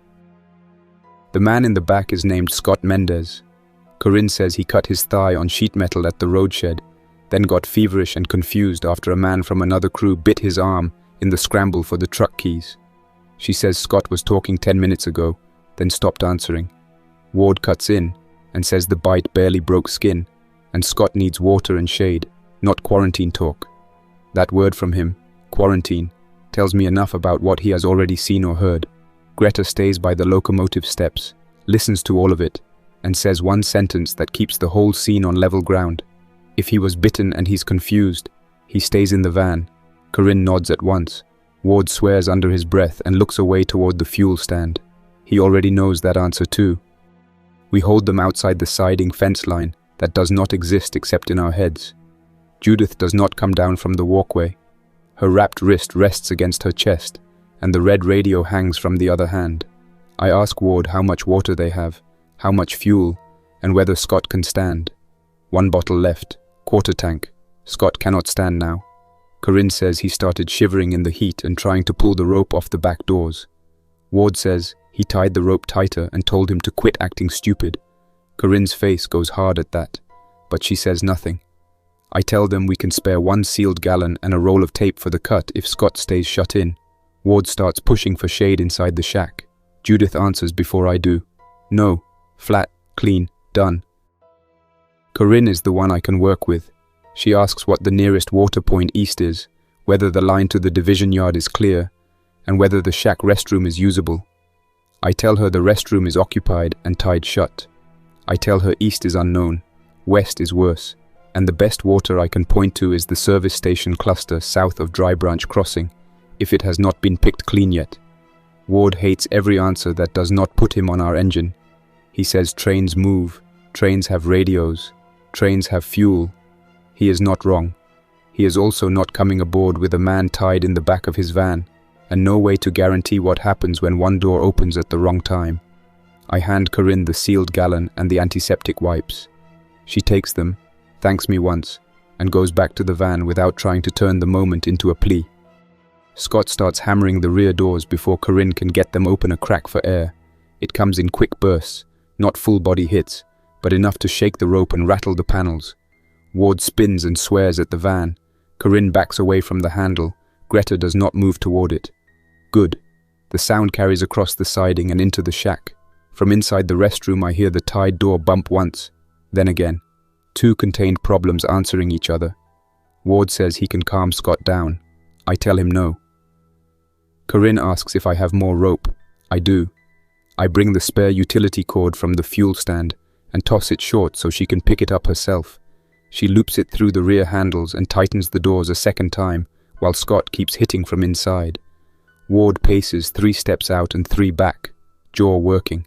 The man in the back is named Scott Mendez. Corinne says he cut his thigh on sheet metal at the road shed, then got feverish and confused after a man from another crew bit his arm in the scramble for the truck keys. She says Scott was talking 10 minutes ago, then stopped answering. Ward cuts in and says the bite barely broke skin, and Scott needs water and shade, not quarantine talk. That word from him, quarantine, tells me enough about what he has already seen or heard. Greta stays by the locomotive steps, listens to all of it, and says one sentence that keeps the whole scene on level ground. If he was bitten and he's confused, he stays in the van. Corinne nods at once. Ward swears under his breath and looks away toward the fuel stand. He already knows that answer too. We hold them outside the siding fence line that does not exist except in our heads. Judith does not come down from the walkway. Her wrapped wrist rests against her chest, and the red radio hangs from the other hand. I ask Ward how much water they have, how much fuel, and whether Scott can stand. 1 bottle left, quarter tank. Scott cannot stand now. Corinne says he started shivering in the heat and trying to pull the rope off the back doors. Ward says he tied the rope tighter and told him to quit acting stupid. Corinne's face goes hard at that, but she says nothing. I tell them we can spare 1 sealed gallon and a roll of tape for the cut if Scott stays shut in. Ward starts pushing for shade inside the shack. Judith answers before I do. No, flat, clean, done. Corinne is the one I can work with. She asks what the nearest water point east is, whether the line to the division yard is clear, and whether the shack restroom is usable. I tell her the restroom is occupied and tied shut. I tell her east is unknown, west is worse, and the best water I can point to is the service station cluster south of Dry Branch Crossing, if it has not been picked clean yet. Ward hates every answer that does not put him on our engine. He says trains move, trains have radios, trains have fuel. He is not wrong. He is also not coming aboard with a man tied in the back of his van, and no way to guarantee what happens when one door opens at the wrong time. I hand Corinne the sealed gallon and the antiseptic wipes. She takes them, thanks me once, and goes back to the van without trying to turn the moment into a plea. Scott starts hammering the rear doors before Corinne can get them open a crack for air. It comes in quick bursts, not full body hits, but enough to shake the rope and rattle the panels. Ward spins and swears at the van. Corinne backs away from the handle. Greta does not move toward it. Good. The sound carries across the siding and into the shack. From inside the restroom I hear the tied door bump once, then again. 2 contained problems answering each other. Ward says he can calm Scott down. I tell him no. Corinne asks if I have more rope. I do. I bring the spare utility cord from the fuel stand and toss it short so she can pick it up herself. She loops it through the rear handles and tightens the doors a second time, while Scott keeps hitting from inside. Ward paces 3 steps out and 3 back, jaw working.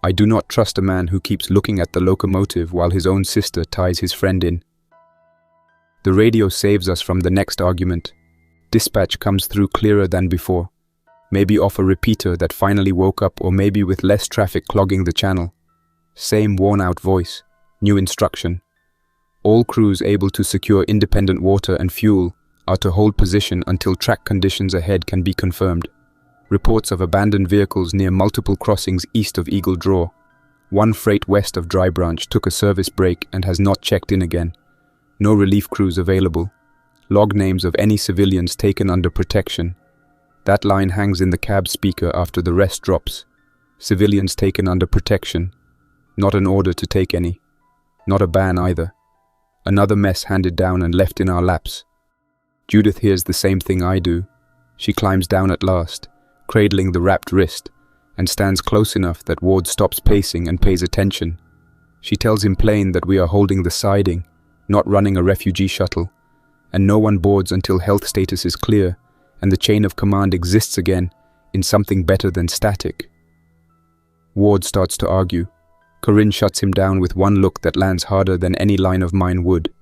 I do not trust a man who keeps looking at the locomotive while his own sister ties his friend in. The radio saves us from the next argument. Dispatch comes through clearer than before. Maybe off a repeater that finally woke up, or maybe with less traffic clogging the channel. Same worn-out voice, new instruction. All crews able to secure independent water and fuel are to hold position until track conditions ahead can be confirmed. Reports of abandoned vehicles near multiple crossings east of Eagle Draw. One freight west of Dry Branch took a service break and has not checked in again. No relief crews available. Log names of any civilians taken under protection. That line hangs in the cab speaker after the rest drops. Civilians taken under protection. Not an order to take any. Not a ban either. Another mess handed down and left in our laps. Judith hears the same thing I do. She climbs down at last, cradling the wrapped wrist, and stands close enough that Ward stops pacing and pays attention. She tells him plain that we are holding the siding, not running a refugee shuttle, and no one boards until health status is clear and the chain of command exists again in something better than static. Ward starts to argue. Corinne shuts him down with one look that lands harder than any line of mine would.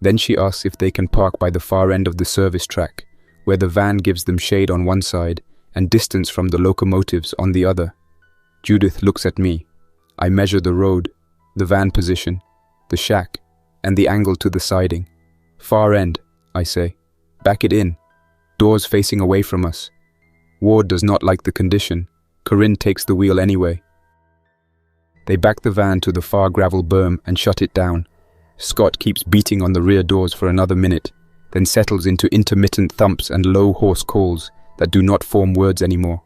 Then she asks if they can park by the far end of the service track, where the van gives them shade on one side and distance from the locomotives on the other. Judith looks at me. I measure the road, the van position, the shack, and the angle to the siding. Far end, I say. Back it in. Doors facing away from us. Ward does not like the condition. Corinne takes the wheel anyway. They back the van to the far gravel berm and shut it down. Scott keeps beating on the rear doors for another minute, then settles into intermittent thumps and low hoarse calls that do not form words anymore.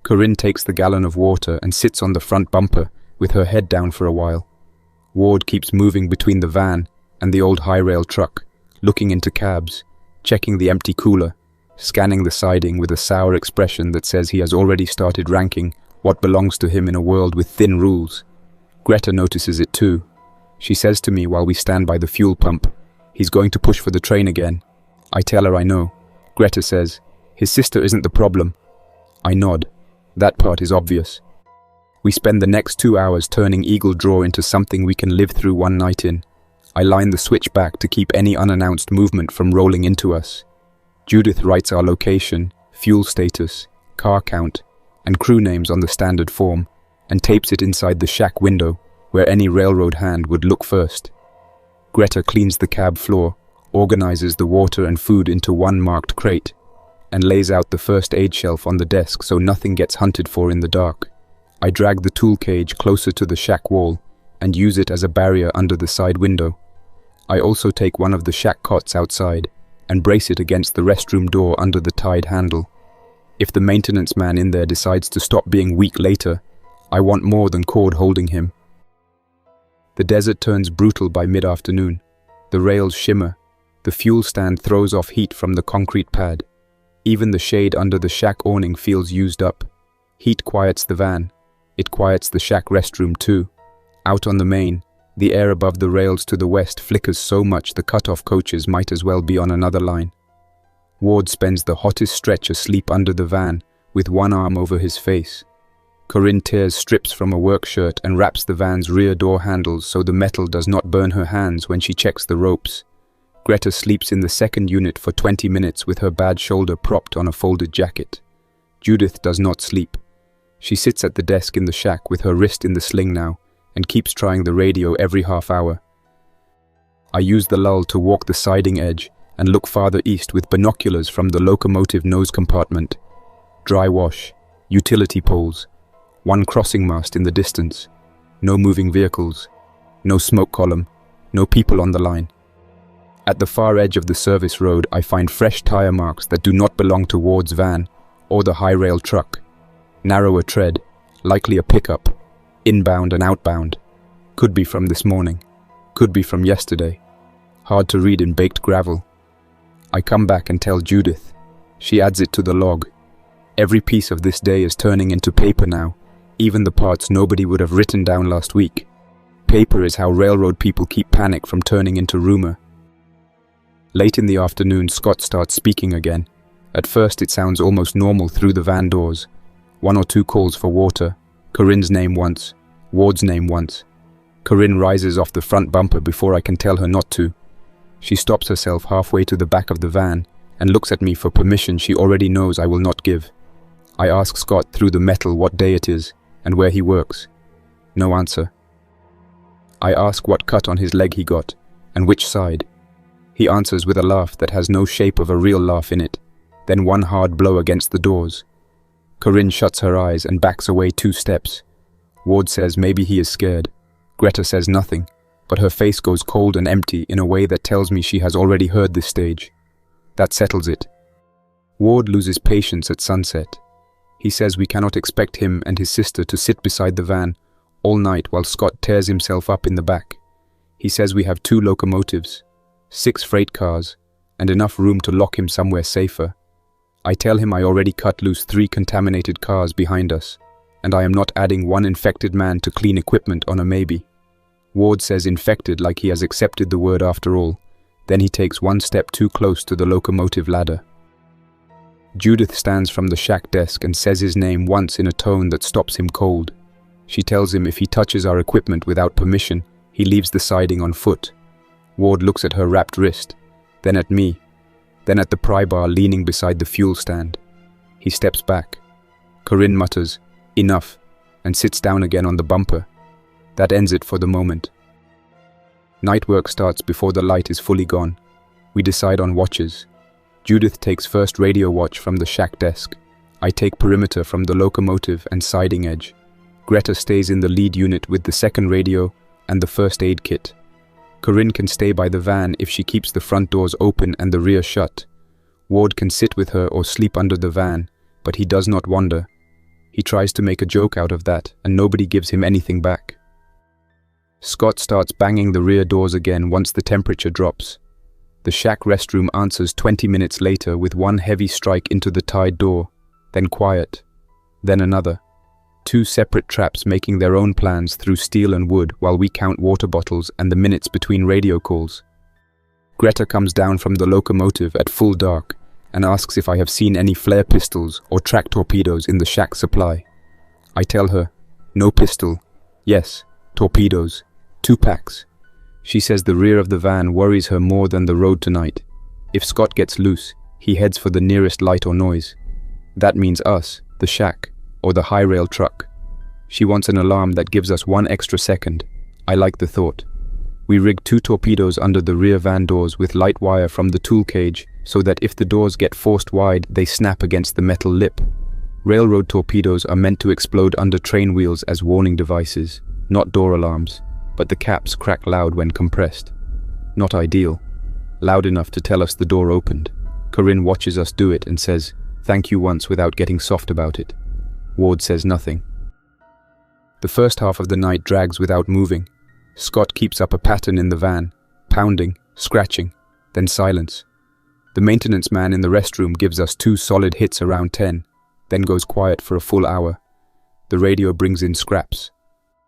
Corinne takes the gallon of water and sits on the front bumper with her head down for a while. Ward keeps moving between the van and the old high-rail truck, looking into cabs, checking the empty cooler, scanning the siding with a sour expression that says he has already started ranking what belongs to him in a world with thin rules. Greta notices it too. She says to me while we stand by the fuel pump, "He's going to push for the train again." I tell her I know. Greta says, "His sister isn't the problem." I nod. That part is obvious. We spend the next 2 hours turning Eagle Draw into something we can live through one night in. I line the switch back to keep any unannounced movement from rolling into us. Judith writes our location, fuel status, car count, and crew names on the standard form, and tapes it inside the shack window, where any railroad hand would look first. Greta cleans the cab floor, organizes the water and food into one marked crate, and lays out the first aid shelf on the desk so nothing gets hunted for in the dark. I drag the tool cage closer to the shack wall and use it as a barrier under the side window. I also take one of the shack cots outside and brace it against the restroom door under the tied handle. If the maintenance man in there decides to stop being weak later, I want more than cord holding him. The desert turns brutal by mid-afternoon. The rails shimmer. The fuel stand throws off heat from the concrete pad. Even the shade under the shack awning feels used up. Heat quiets the van. It quiets the shack restroom too. Out on the main, the air above the rails to the west flickers so much the cut-off coaches might as well be on another line. Ward spends the hottest stretch asleep under the van, with one arm over his face. Corinne tears strips from a work shirt and wraps the van's rear door handles so the metal does not burn her hands when she checks the ropes. Greta sleeps in the second unit for 20 minutes with her bad shoulder propped on a folded jacket. Judith does not sleep. She sits at the desk in the shack with her wrist in the sling now and keeps trying the radio every half hour. I use the lull to walk the siding edge and look farther east with binoculars from the locomotive nose compartment. Dry wash, utility poles, one crossing mast in the distance, no moving vehicles, no smoke column, no people on the line. At the far edge of the service road, I find fresh tire marks that do not belong to Ward's van or the high rail truck. Narrower tread, likely a pickup, inbound and outbound. Could be from this morning, could be from yesterday. Hard to read in baked gravel. I come back and tell Judith. She adds it to the log, Every piece of this day is turning into paper now, even the parts nobody would have written down last week. Paper is how railroad people keep panic from turning into rumor. Late in the afternoon, Scott starts speaking again. At first it sounds almost normal through the van doors. 1 or 2 calls for water, Corinne's name once, Ward's name once. Corinne rises off the front bumper before I can tell her not to. She stops herself halfway to the back of the van and looks at me for permission she already knows I will not give. I ask Scott through the metal what day it is and where he works. No answer. I ask what cut on his leg he got and which side. He answers with a laugh that has no shape of a real laugh in it, then one hard blow against the doors. Corinne shuts her eyes and backs away 2 steps. Ward says maybe he is scared. Greta says nothing, but her face goes cold and empty in a way that tells me she has already heard this stage. That settles it. Ward loses patience at sunset. He says we cannot expect him and his sister to sit beside the van all night while Scott tears himself up in the back. He says we have 2 locomotives, 6 freight cars, and enough room to lock him somewhere safer. I tell him I already cut loose 3 contaminated cars behind us, and I am not adding 1 infected man to clean equipment on a maybe. Ward says infected like he has accepted the word after all. Then he takes 1 step too close to the locomotive ladder. Judith stands from the shack desk and says his name once in a tone that stops him cold. She tells him if he touches our equipment without permission, he leaves the siding on foot. Ward looks at her wrapped wrist, then at me, then at the pry bar leaning beside the fuel stand. He steps back. Corinne mutters, "Enough," and sits down again on the bumper. That ends it for the moment. Night work starts before the light is fully gone. We decide on watches. Judith takes first radio watch from the shack desk. I take perimeter from the locomotive and siding edge. Greta stays in the lead unit with the second radio and the first aid kit. Corinne can stay by the van if she keeps the front doors open and the rear shut. Ward can sit with her or sleep under the van, but he does not wander. He tries to make a joke out of that, and nobody gives him anything back. Scott starts banging the rear doors again once the temperature drops. The shack restroom answers 20 minutes later with 1 heavy strike into the tied door, then quiet, then another. 2 separate traps making their own plans through steel and wood while we count water bottles and the minutes between radio calls. Greta comes down from the locomotive at full dark and asks if I have seen any flare pistols or track torpedoes in the shack supply. I tell her, no pistol, yes, torpedoes, 2 packs. She says the rear of the van worries her more than the road tonight. If Scott gets loose, he heads for the nearest light or noise. That means us, the shack, or the high rail truck. She wants an alarm that gives us 1 extra second. I like the thought. We rig 2 torpedoes under the rear van doors with light wire from the tool cage so that if the doors get forced wide, they snap against the metal lip. Railroad torpedoes are meant to explode under train wheels as warning devices, not door alarms, but the caps crack loud when compressed. Not ideal. Loud enough to tell us the door opened. Corinne watches us do it and says, "Thank you" once without getting soft about it. Ward says nothing. The first half of the night drags without moving. Scott keeps up a pattern in the van, pounding, scratching, then silence. The maintenance man in the restroom gives us 2 solid hits around 10, then goes quiet for a full hour. The radio brings in scraps.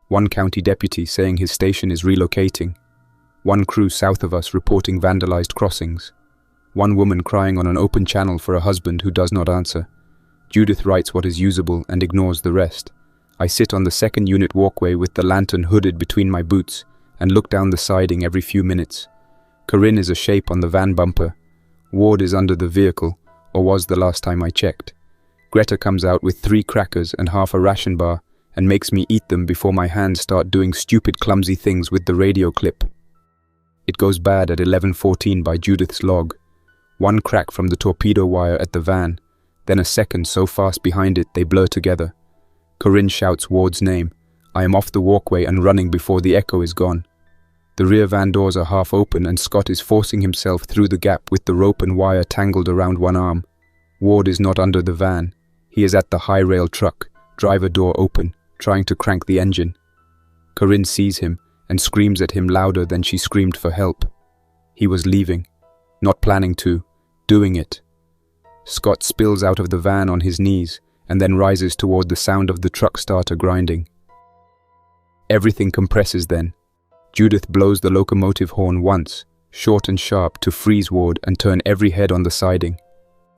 1 county deputy saying his station is relocating. 1 crew south of us reporting vandalized crossings. 1 woman crying on an open channel for a husband who does not answer. Judith writes what is usable and ignores the rest. I sit on the second unit walkway with the lantern hooded between my boots and look down the siding every few minutes. Corinne is a shape on the van bumper. Ward is under the vehicle, or was the last time I checked. Greta comes out with 3 crackers and half a ration bar and makes me eat them before my hands start doing stupid clumsy things with the radio clip. It goes bad at 11:14 by Judith's log. 1 crack from the torpedo wire at the van, then a second so fast behind it they blur together. Corinne shouts Ward's name. I am off the walkway and running before the echo is gone. The rear van doors are half open and Scott is forcing himself through the gap with the rope and wire tangled around 1 arm. Ward is not under the van. He is at the high rail truck, driver door open, trying to crank the engine. Corinne sees him and screams at him louder than she screamed for help. He was leaving, not planning to, doing it. Scott spills out of the van on his knees and then rises toward the sound of the truck starter grinding. Everything compresses then. Judith blows the locomotive horn once, short and sharp, to freeze Ward and turn every head on the siding.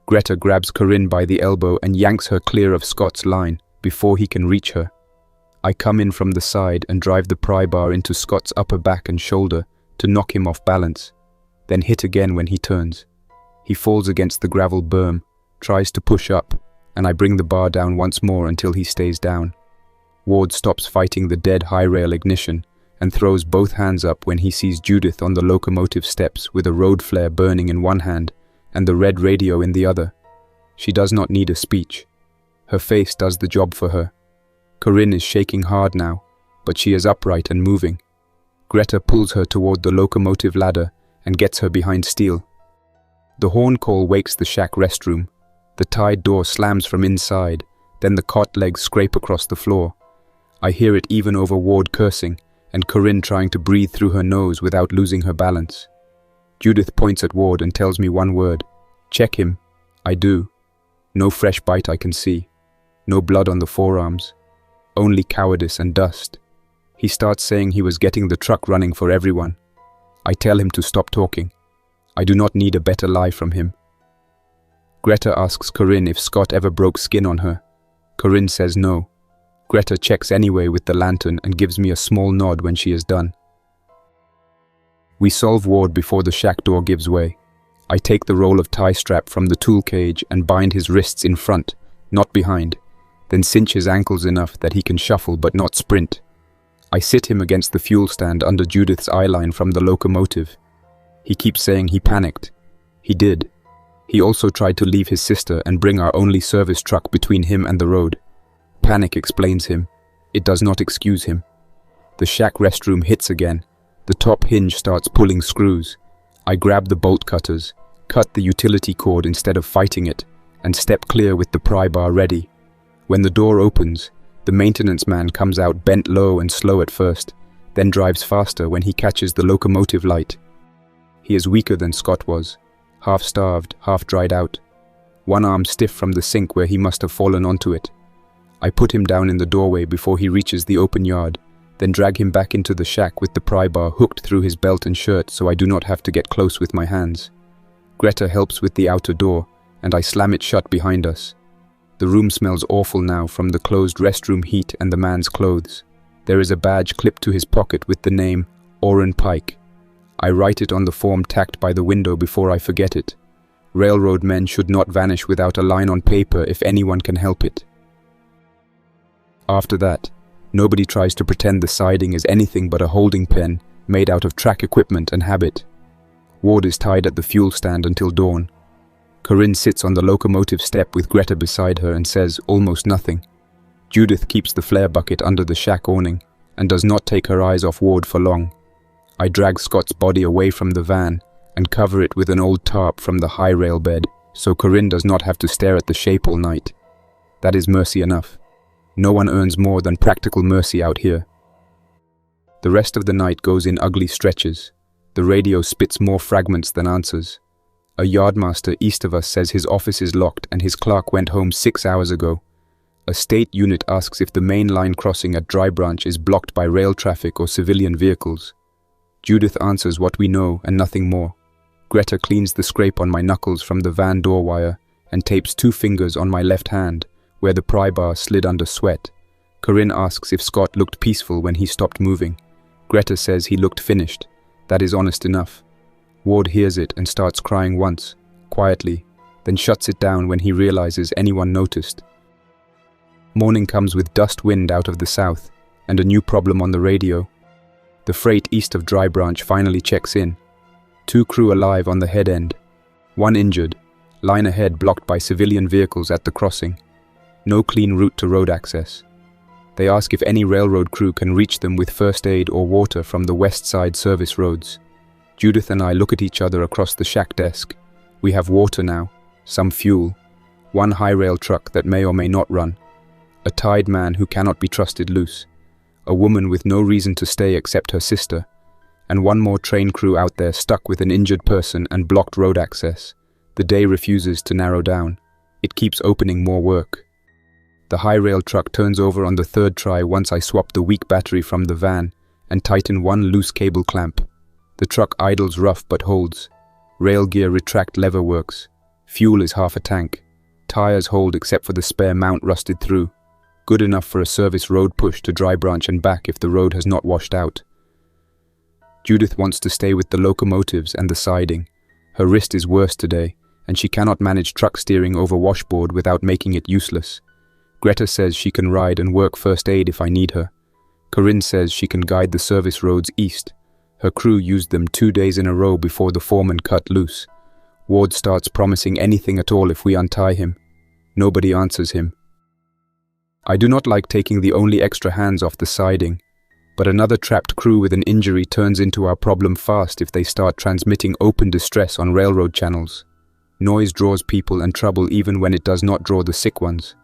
Greta grabs Corinne by the elbow and yanks her clear of Scott's line before he can reach her. I come in from the side and drive the pry bar into Scott's upper back and shoulder to knock him off balance, then hit again when he turns. He falls against the gravel berm, tries to push up, and I bring the bar down once more until he stays down. Ward stops fighting the dead high rail ignition and throws both hands up when he sees Judith on the locomotive steps with a road flare burning in one hand and the red radio in the other. She does not need a speech. Her face does the job for her. Corinne is shaking hard now, but she is upright and moving. Greta pulls her toward the locomotive ladder and gets her behind steel. The horn call wakes the shack restroom. The tied door slams from inside, then the cot legs scrape across the floor. I hear it even over Ward cursing and Corinne trying to breathe through her nose without losing her balance. Judith points at Ward and tells me one word. Check him. I do. No fresh bite I can see. No blood on the forearms. Only cowardice and dust. He starts saying he was getting the truck running for everyone. I tell him to stop talking. I do not need a better lie from him. Greta asks Corinne if Scott ever broke skin on her. Corinne says no. Greta checks anyway with the lantern and gives me a small nod when she is done. We solve Ward before the shack door gives way. I take the roll of tie strap from the tool cage and bind his wrists in front, not behind, then cinch his ankles enough that he can shuffle but not sprint. I sit him against the fuel stand under Judith's eyeline from the locomotive. He keeps saying he panicked. He did. He also tried to leave his sister and bring our only service truck between him and the road. Panic explains him. It does not excuse him. The shack restroom hits again. The top hinge starts pulling screws. I grab the bolt cutters, cut the utility cord instead of fighting it, and step clear with the pry bar ready. When the door opens, the maintenance man comes out bent low and slow at first, then drives faster when he catches the locomotive light. He is weaker than Scott was, half starved, half dried out. One arm stiff from the sink where he must have fallen onto it. I put him down in the doorway before he reaches the open yard, then drag him back into the shack with the pry bar hooked through his belt and shirt so I do not have to get close with my hands. Greta helps with the outer door, and I slam it shut behind us. The room smells awful now from the closed restroom heat and the man's clothes. There is a badge clipped to his pocket with the name Orrin Pike. I write it on the form tacked by the window before I forget it. Railroad men should not vanish without a line on paper if anyone can help it. After that, nobody tries to pretend the siding is anything but a holding pen made out of track equipment and habit. Ward is tied at the fuel stand until dawn. Corinne sits on the locomotive step with Greta beside her and says almost nothing. Judith keeps the flare bucket under the shack awning and does not take her eyes off Ward for long. I drag Scott's body away from the van and cover it with an old tarp from the high rail bed so Corinne does not have to stare at the shape all night. That is mercy enough. No one earns more than practical mercy out here. The rest of the night goes in ugly stretches. The radio spits more fragments than answers. A yardmaster east of us says his office is locked and his clerk went home 6 hours ago. A state unit asks if the main line crossing at Dry Branch is blocked by rail traffic or civilian vehicles. Judith answers what we know and nothing more. Greta cleans the scrape on my knuckles from the van door wire and tapes 2 fingers on my left hand, where the pry bar slid under sweat. Corinne asks if Scott looked peaceful when he stopped moving. Greta says he looked finished. That is honest enough. Ward hears it and starts crying once, quietly, then shuts it down when he realizes anyone noticed. Morning comes with dust wind out of the south, and a new problem on the radio. The freight east of Dry Branch finally checks in. 2 crew alive on the head end. 1 injured, line ahead blocked by civilian vehicles at the crossing. No clean route to road access. They ask if any railroad crew can reach them with first aid or water from the west side service roads. Judith and I look at each other across the shack desk. We have water now, some fuel, 1 high rail truck that may or may not run, a tied man who cannot be trusted loose, a woman with no reason to stay except her sister, and 1 more train crew out there stuck with an injured person and blocked road access. The day refuses to narrow down. It keeps opening more work. The high rail truck turns over on the third try once I swap the weak battery from the van and tighten one loose cable clamp. The truck idles rough but holds. Rail gear retract lever works. Fuel is half a tank. Tires hold except for the spare mount rusted through. Good enough for a service road push to Dry Branch and back if the road has not washed out. Judith wants to stay with the locomotives and the siding. Her wrist is worse today, and she cannot manage truck steering over washboard without making it useless. Greta says she can ride and work first aid if I need her. Corinne says she can guide the service roads east. Her crew used them 2 days in a row before the foreman cut loose. Ward starts promising anything at all if we untie him. Nobody answers him. I do not like taking the only extra hands off the siding, but another trapped crew with an injury turns into our problem fast if they start transmitting open distress on railroad channels. Noise draws people and trouble even when it does not draw the sick ones.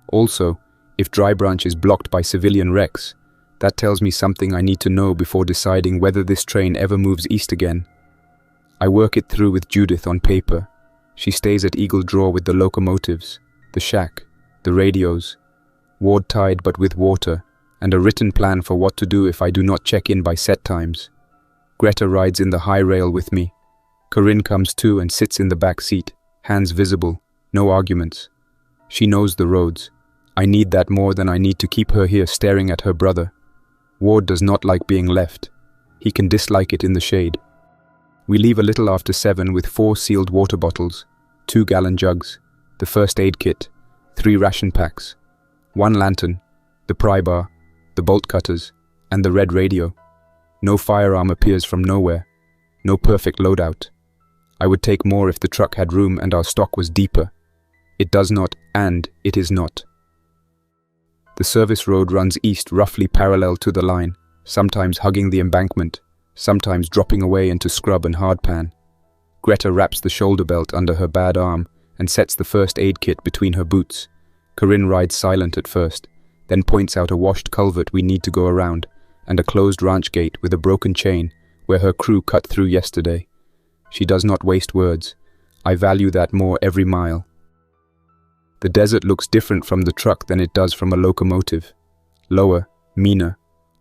Also, if Dry Branch is blocked by civilian wrecks, that tells me something I need to know before deciding whether this train ever moves east again. I work it through with Judith on paper. She stays at Eagle Draw with the locomotives, the shack, the radios, Ward tied but with water, and a written plan for what to do if I do not check in by set times. Greta rides in the high rail with me. Corinne comes too and sits in the back seat, hands visible, no arguments. She knows the roads. I need that more than I need to keep her here staring at her brother. Ward does not like being left. He can dislike it in the shade. We leave a little after 7 with 4 sealed water bottles, 2-gallon jugs, the first aid kit, 3 ration packs, 1 lantern, the pry bar, the bolt cutters, and the red radio. No firearm appears from nowhere. No perfect loadout. I would take more if the truck had room and our stock was deeper. It does not, and it is not. The service road runs east roughly parallel to the line, sometimes hugging the embankment, sometimes dropping away into scrub and hardpan. Greta wraps the shoulder belt under her bad arm and sets the first aid kit between her boots. Corinne rides silent at first, then points out a washed culvert we need to go around, and a closed ranch gate with a broken chain where her crew cut through yesterday. She does not waste words. I value that more every mile. The desert looks different from the truck than it does from a locomotive. Lower, meaner.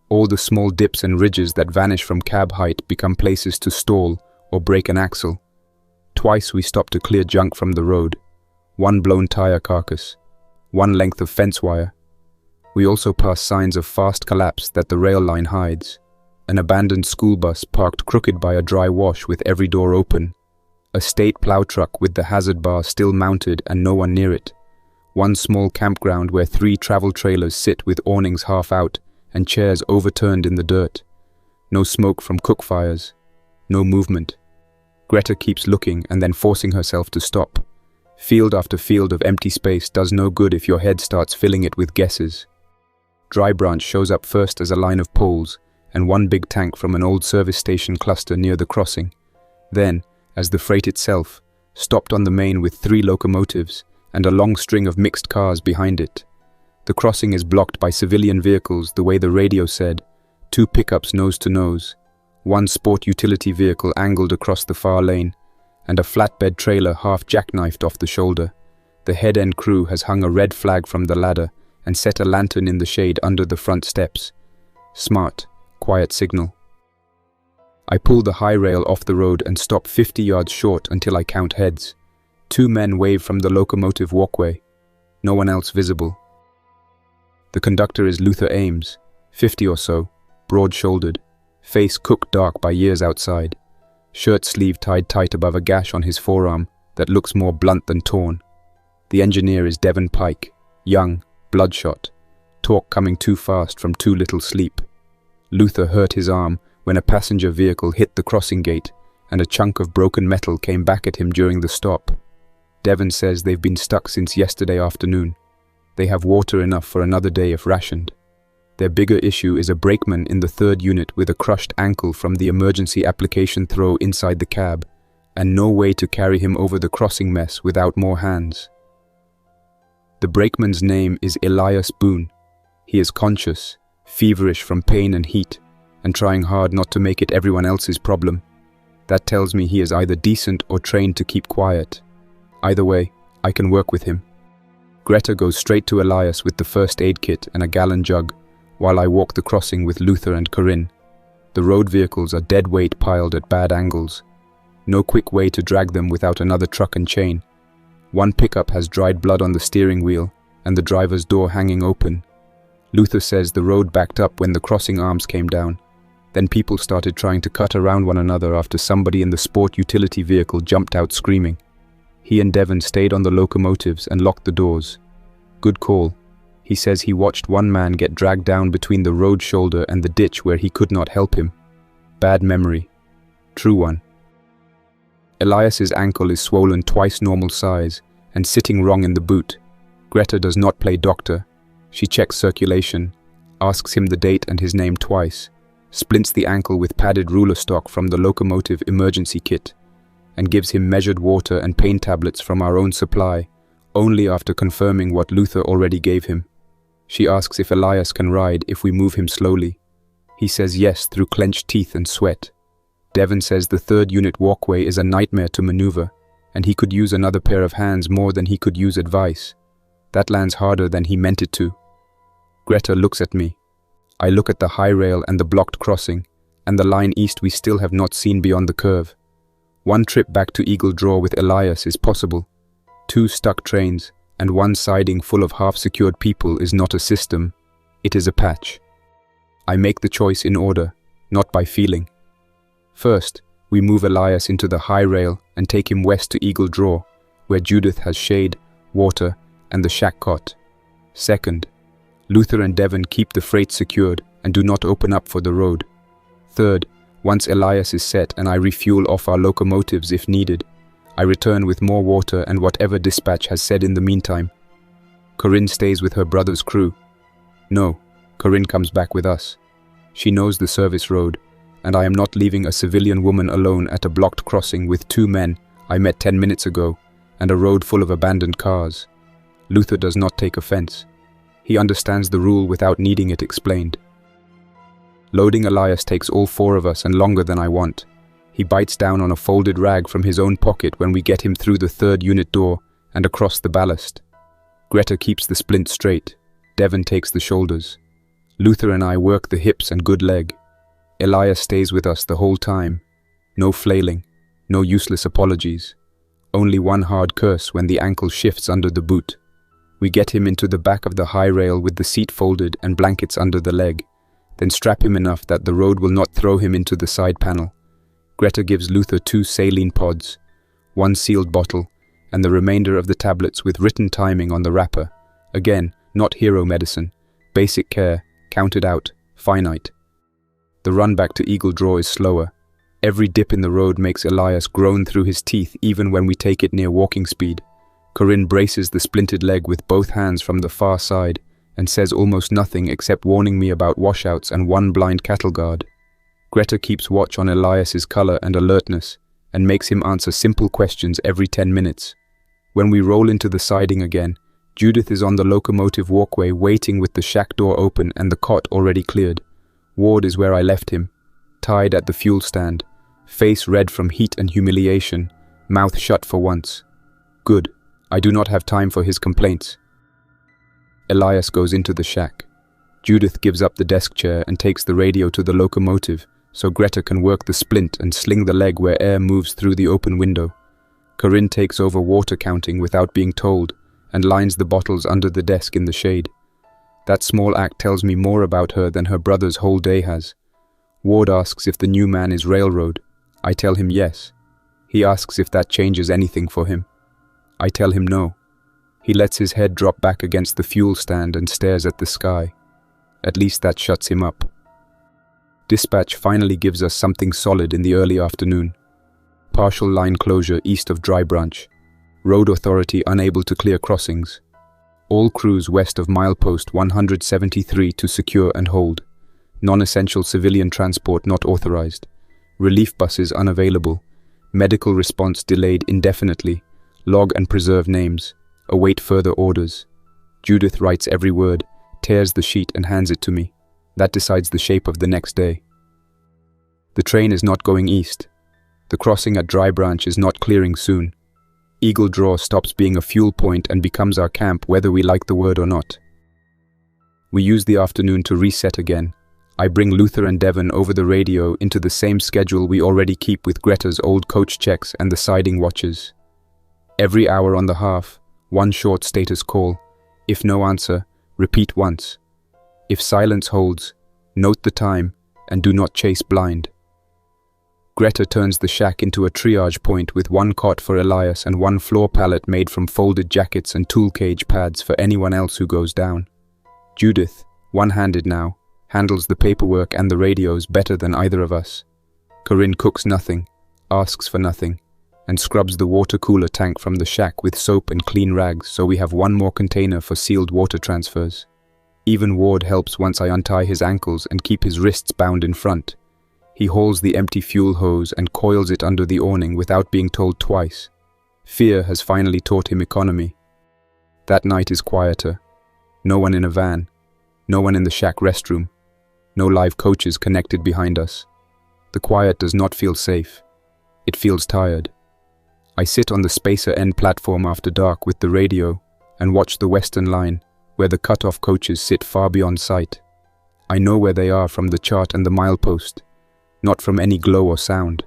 All the small dips and ridges that vanish from cab height become places to stall or break an axle. Twice we stop to clear junk from the road. 1 blown tire carcass. 1 length of fence wire. We also pass signs of fast collapse that the rail line hides. An abandoned school bus parked crooked by a dry wash with every door open. A state plow truck with the hazard bar still mounted and no one near it. 1 small campground where 3 travel trailers sit with awnings half out and chairs overturned in the dirt. No smoke from cook fires. No movement. Greta keeps looking and then forcing herself to stop. Field after field of empty space does no good if your head starts filling it with guesses. Dry Branch shows up first as a line of poles and 1 big tank from an old service station cluster near the crossing. Then, as the freight itself, stopped on the main with 3 locomotives and a long string of mixed cars behind it. The crossing is blocked by civilian vehicles the way the radio said, 2 pickups nose to nose, 1 sport utility vehicle angled across the far lane, and a flatbed trailer half jackknifed off the shoulder. The head-end crew has hung a red flag from the ladder and set a lantern in the shade under the front steps. Smart, quiet signal. I pull the high rail off the road and stop 50 yards short until I count heads. 2 men wave from the locomotive walkway. No one else visible. The conductor is Luther Ames, 50 or so, broad-shouldered, face cooked dark by years outside, shirt sleeve tied tight above a gash on his forearm that looks more blunt than torn. The engineer is Devon Pike, young, bloodshot, talk coming too fast from too little sleep. Luther hurt his arm when a passenger vehicle hit the crossing gate and a chunk of broken metal came back at him during the stop. Devon says they've been stuck since yesterday afternoon. They have water enough for another day if rationed. Their bigger issue is a brakeman in the 3rd unit with a crushed ankle from the emergency application throw inside the cab, and no way to carry him over the crossing mess without more hands. The brakeman's name is Elias Boone. He is conscious, feverish from pain and heat, and trying hard not to make it everyone else's problem. That tells me he is either decent or trained to keep quiet. Either way, I can work with him. Greta goes straight to Elias with the first aid kit and a gallon jug, while I walk the crossing with Luther and Corinne. The road vehicles are dead weight piled at bad angles. No quick way to drag them without another truck and chain. One pickup has dried blood on the steering wheel and the driver's door hanging open. Luther says the road backed up when the crossing arms came down. Then people started trying to cut around one another after somebody in the sport utility vehicle jumped out screaming. He and Devon stayed on the locomotives and locked the doors. Good call. He says he watched one man get dragged down between the road shoulder and the ditch where he could not help him. Bad memory. True one. Elias's ankle is swollen twice normal size and sitting wrong in the boot. Greta does not play doctor. She checks circulation, asks him the date and his name twice, splints the ankle with padded ruler stock from the locomotive emergency kit, and gives him measured water and pain tablets from our own supply, only after confirming what Luther already gave him. She asks if Elias can ride if we move him slowly. He says yes through clenched teeth and sweat. Devon says the third unit walkway is a nightmare to maneuver, and he could use another pair of hands more than he could use advice. That lands harder than he meant it to. Greta looks at me. I look at the high rail and the blocked crossing, and the line east we still have not seen beyond the curve. One trip back to Eagle Draw with Elias is possible. 2 stuck trains and 1 siding full of half-secured people is not a system, it is a patch. I make the choice in order, not by feeling. First, we move Elias into the high rail and take him west to Eagle Draw, where Judith has shade, water, and the shack cot. Second, Luther and Devon keep the freight secured and do not open up for the road. Third, once Elias is set and I refuel off our locomotives if needed, I return with more water and whatever dispatch has said in the meantime. Corinne stays with her brother's crew. No, Corinne comes back with us. She knows the service road, and I am not leaving a civilian woman alone at a blocked crossing with 2 men I met 10 minutes ago and a road full of abandoned cars. Luther does not take offense. He understands the rule without needing it explained. Loading Elias takes all 4 of us and longer than I want. He bites down on a folded rag from his own pocket when we get him through the 3rd unit door and across the ballast. Greta keeps the splint straight. Devon takes the shoulders. Luther and I work the hips and good leg. Elias stays with us the whole time. No flailing, no useless apologies. Only one hard curse when the ankle shifts under the boot. We get him into the back of the high rail with the seat folded and blankets under the leg, then strap him enough that the road will not throw him into the side panel. Greta gives Luther 2 saline pods, 1 sealed bottle, and the remainder of the tablets with written timing on the wrapper. Again, not hero medicine. Basic care, counted out, finite. The run back to Eagle Draw is slower. Every dip in the road makes Elias groan through his teeth even when we take it near walking speed. Corinne braces the splintered leg with both hands from the far side and says almost nothing except warning me about washouts and 1 blind cattle guard. Greta keeps watch on Elias's color and alertness and makes him answer simple questions every 10 minutes. When we roll into the siding again, Judith is on the locomotive walkway waiting with the shack door open and the cot already cleared. Ward is where I left him, tied at the fuel stand, face red from heat and humiliation, mouth shut for once. Good. I do not have time for his complaints. Elias goes into the shack. Judith gives up the desk chair and takes the radio to the locomotive so Greta can work the splint and sling the leg where air moves through the open window. Corinne takes over water counting without being told and lines the bottles under the desk in the shade. That small act tells me more about her than her brother's whole day has. Ward asks if the new man is railroad. I tell him yes. He asks if that changes anything for him. I tell him no. He lets his head drop back against the fuel stand and stares at the sky. At least that shuts him up. Dispatch finally gives us something solid in the early afternoon. Partial line closure east of Dry Branch. Road authority unable to clear crossings. All crews west of milepost 173 to secure and hold. Non-essential civilian transport not authorized. Relief buses unavailable. Medical response delayed indefinitely. Log and preserve names. Await further orders. Judith writes every word, tears the sheet and hands it to me. That decides the shape of the next day. The train is not going east. The crossing at Dry Branch is not clearing soon. Eagle Draw stops being a fuel point and becomes our camp, whether we like the word or not. We use the afternoon to reset again. I bring Luther and Devon over the radio into the same schedule we already keep with Greta's old coach checks and the siding watches. Every hour on the half, one short status call. If no answer, repeat once. If silence holds, note the time and do not chase blind. Greta turns the shack into a triage point with one cot for Elias and one floor pallet made from folded jackets and tool cage pads for anyone else who goes down. Judith, one-handed now, handles the paperwork and the radios better than either of us. Corinne cooks nothing, asks for nothing, and scrubs the water cooler tank from the shack with soap and clean rags so we have one more container for sealed water transfers. Even Ward helps once I untie his ankles and keep his wrists bound in front. He hauls the empty fuel hose and coils it under the awning without being told twice. Fear has finally taught him economy. That night is quieter. No one in a van. No one in the shack restroom. No live coaches connected behind us. The quiet does not feel safe. It feels tired. I sit on the spacer end platform after dark with the radio and watch the Western Line, where the cut-off coaches sit far beyond sight. I know where they are from the chart and the milepost, not from any glow or sound.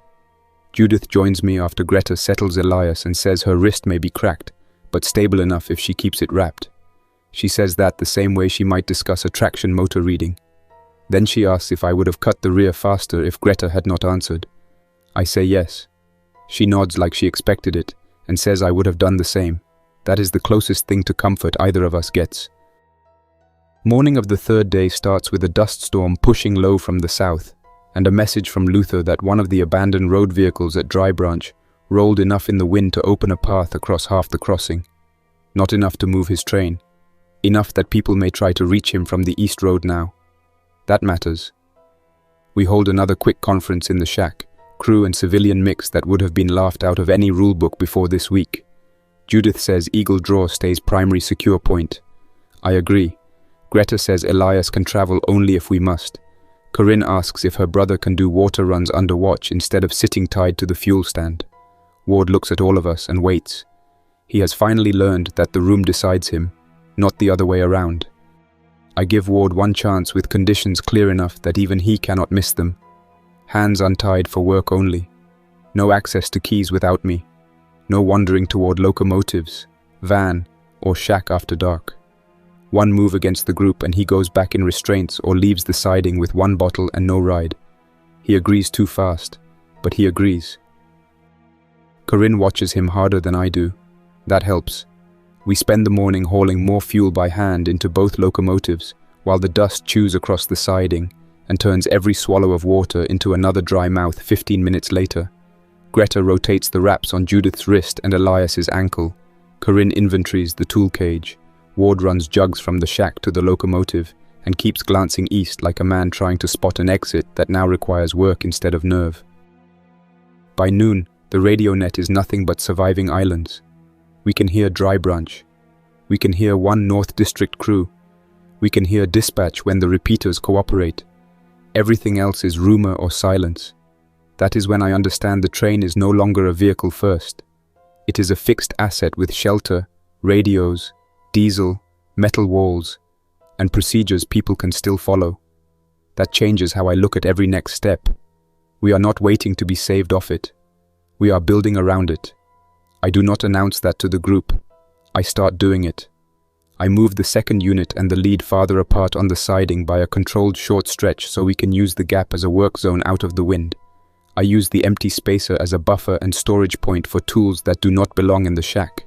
Judith joins me after Greta settles Elias and says her wrist may be cracked, but stable enough if she keeps it wrapped. She says that the same way she might discuss a traction motor reading. Then she asks if I would have cut the rear faster if Greta had not answered. I say yes. She nods like she expected it and says I would have done the same. That is the closest thing to comfort either of us gets. Morning of the third day starts with a dust storm pushing low from the south and a message from Luther that one of the abandoned road vehicles at Dry Branch rolled enough in the wind to open a path across half the crossing. Not enough to move his train. Enough that people may try to reach him from the east road now. That matters. We hold another quick conference in the shack, crew and civilian mix that would have been laughed out of any rulebook before this week. Judith says Eagle Draw stays primary secure point. I agree. Greta says Elias can travel only if we must. Corinne asks if her brother can do water runs under watch instead of sitting tied to the fuel stand. Ward looks at all of us and waits. He has finally learned that the room decides him, not the other way around. I give Ward one chance with conditions clear enough that even he cannot miss them. Hands untied for work only. No access to keys without me. No wandering toward locomotives, van, or shack after dark. One move against the group and he goes back in restraints or leaves the siding with one bottle and no ride. He agrees too fast, but he agrees. Corinne watches him harder than I do. That helps. We spend the morning hauling more fuel by hand into both locomotives while the dust chews across the siding and turns every swallow of water into another dry mouth 15 minutes later. Greta rotates the wraps on Judith's wrist and Elias's ankle. Corinne inventories the tool cage. Ward runs jugs from the shack to the locomotive and keeps glancing east like a man trying to spot an exit that now requires work instead of nerve. By noon, the radio net is nothing but surviving islands. We can hear Dry Branch. We can hear one North District crew. We can hear dispatch when the repeaters cooperate. Everything else is rumor or silence. That is when I understand the train is no longer a vehicle first. It is a fixed asset with shelter, radios, diesel, metal walls, and procedures people can still follow. That changes how I look at every next step. We are not waiting to be saved off it. We are building around it. I do not announce that to the group. I start doing it. I move the second unit and the lead farther apart on the siding by a controlled short stretch so we can use the gap as a work zone out of the wind. I use the empty spacer as a buffer and storage point for tools that do not belong in the shack.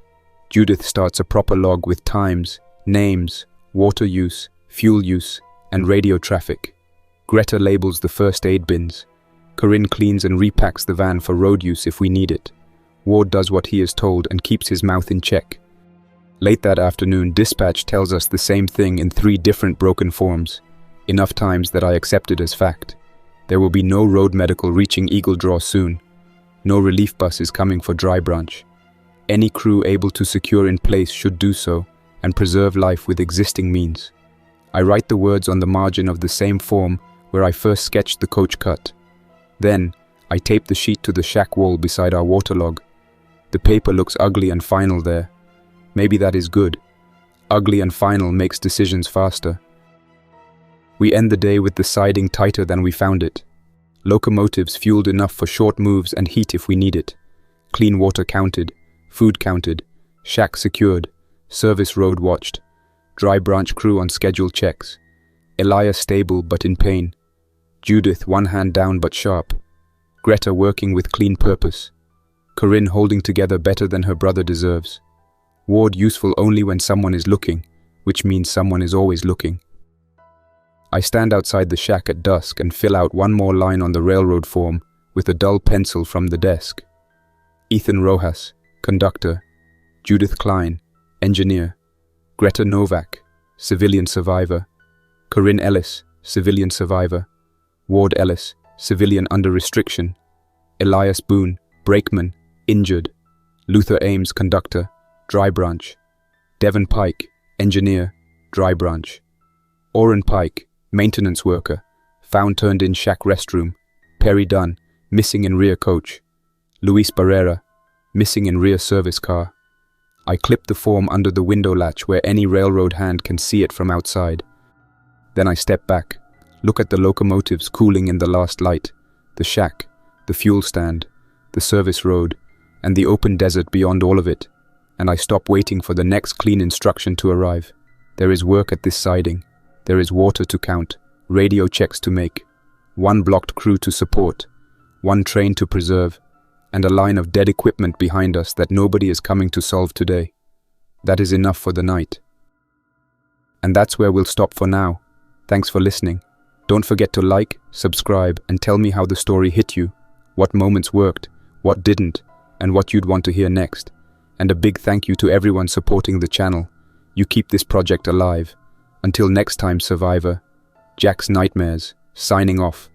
Judith starts a proper log with times, names, water use, fuel use, and radio traffic. Greta labels the first aid bins. Corinne cleans and repacks the van for road use if we need it. Ward does what he is told and keeps his mouth in check. Late that afternoon, dispatch tells us the same thing in 3 different broken forms, enough times that I accept it as fact. There will be no road medical reaching Eagle Draw soon. No relief bus is coming for Dry Branch. Any crew able to secure in place should do so and preserve life with existing means. I write the words on the margin of the same form where I first sketched the coach cut. Then, I tape the sheet to the shack wall beside our waterlog. The paper looks ugly and final there. Maybe that is good. Ugly and final makes decisions faster. We end the day with the siding tighter than we found it. Locomotives fueled enough for short moves and heat if we need it. Clean water counted, food counted, shack secured, service road watched, dry branch crew on scheduled checks. Elias stable but in pain. Judith one hand down but sharp. Greta working with clean purpose. Corinne holding together better than her brother deserves. Ward useful only when someone is looking, which means someone is always looking. I stand outside the shack at dusk and fill out one more line on the railroad form with a dull pencil from the desk. Ethan Rojas, conductor. Judith Klein, engineer. Greta Novak, civilian survivor. Corinne Ellis, civilian survivor. Ward Ellis, civilian under restriction. Elias Boone, brakeman, injured. Luther Ames, conductor, dry branch. Devon Pike, engineer, dry branch. Oren Pike, maintenance worker, found turned in shack restroom. Perry Dunn, missing in rear coach. Luis Barrera, missing in rear service car. I clip the form under the window latch where any railroad hand can see it from outside. Then I step back, look at the locomotives cooling in the last light, the shack, the fuel stand, the service road, and the open desert beyond all of it, and I stop waiting for the next clean instruction to arrive. There is work at this siding. There is water to count, radio checks to make, one blocked crew to support, one train to preserve, and a line of dead equipment behind us that nobody is coming to solve today. That is enough for the night. And that's where we'll stop for now. Thanks for listening. Don't forget to like, subscribe, and tell me how the story hit you, what moments worked, what didn't, and what you'd want to hear next. And a big thank you to everyone supporting the channel. You keep this project alive. Until next time, Survivor. Jack's Nightmares, signing off.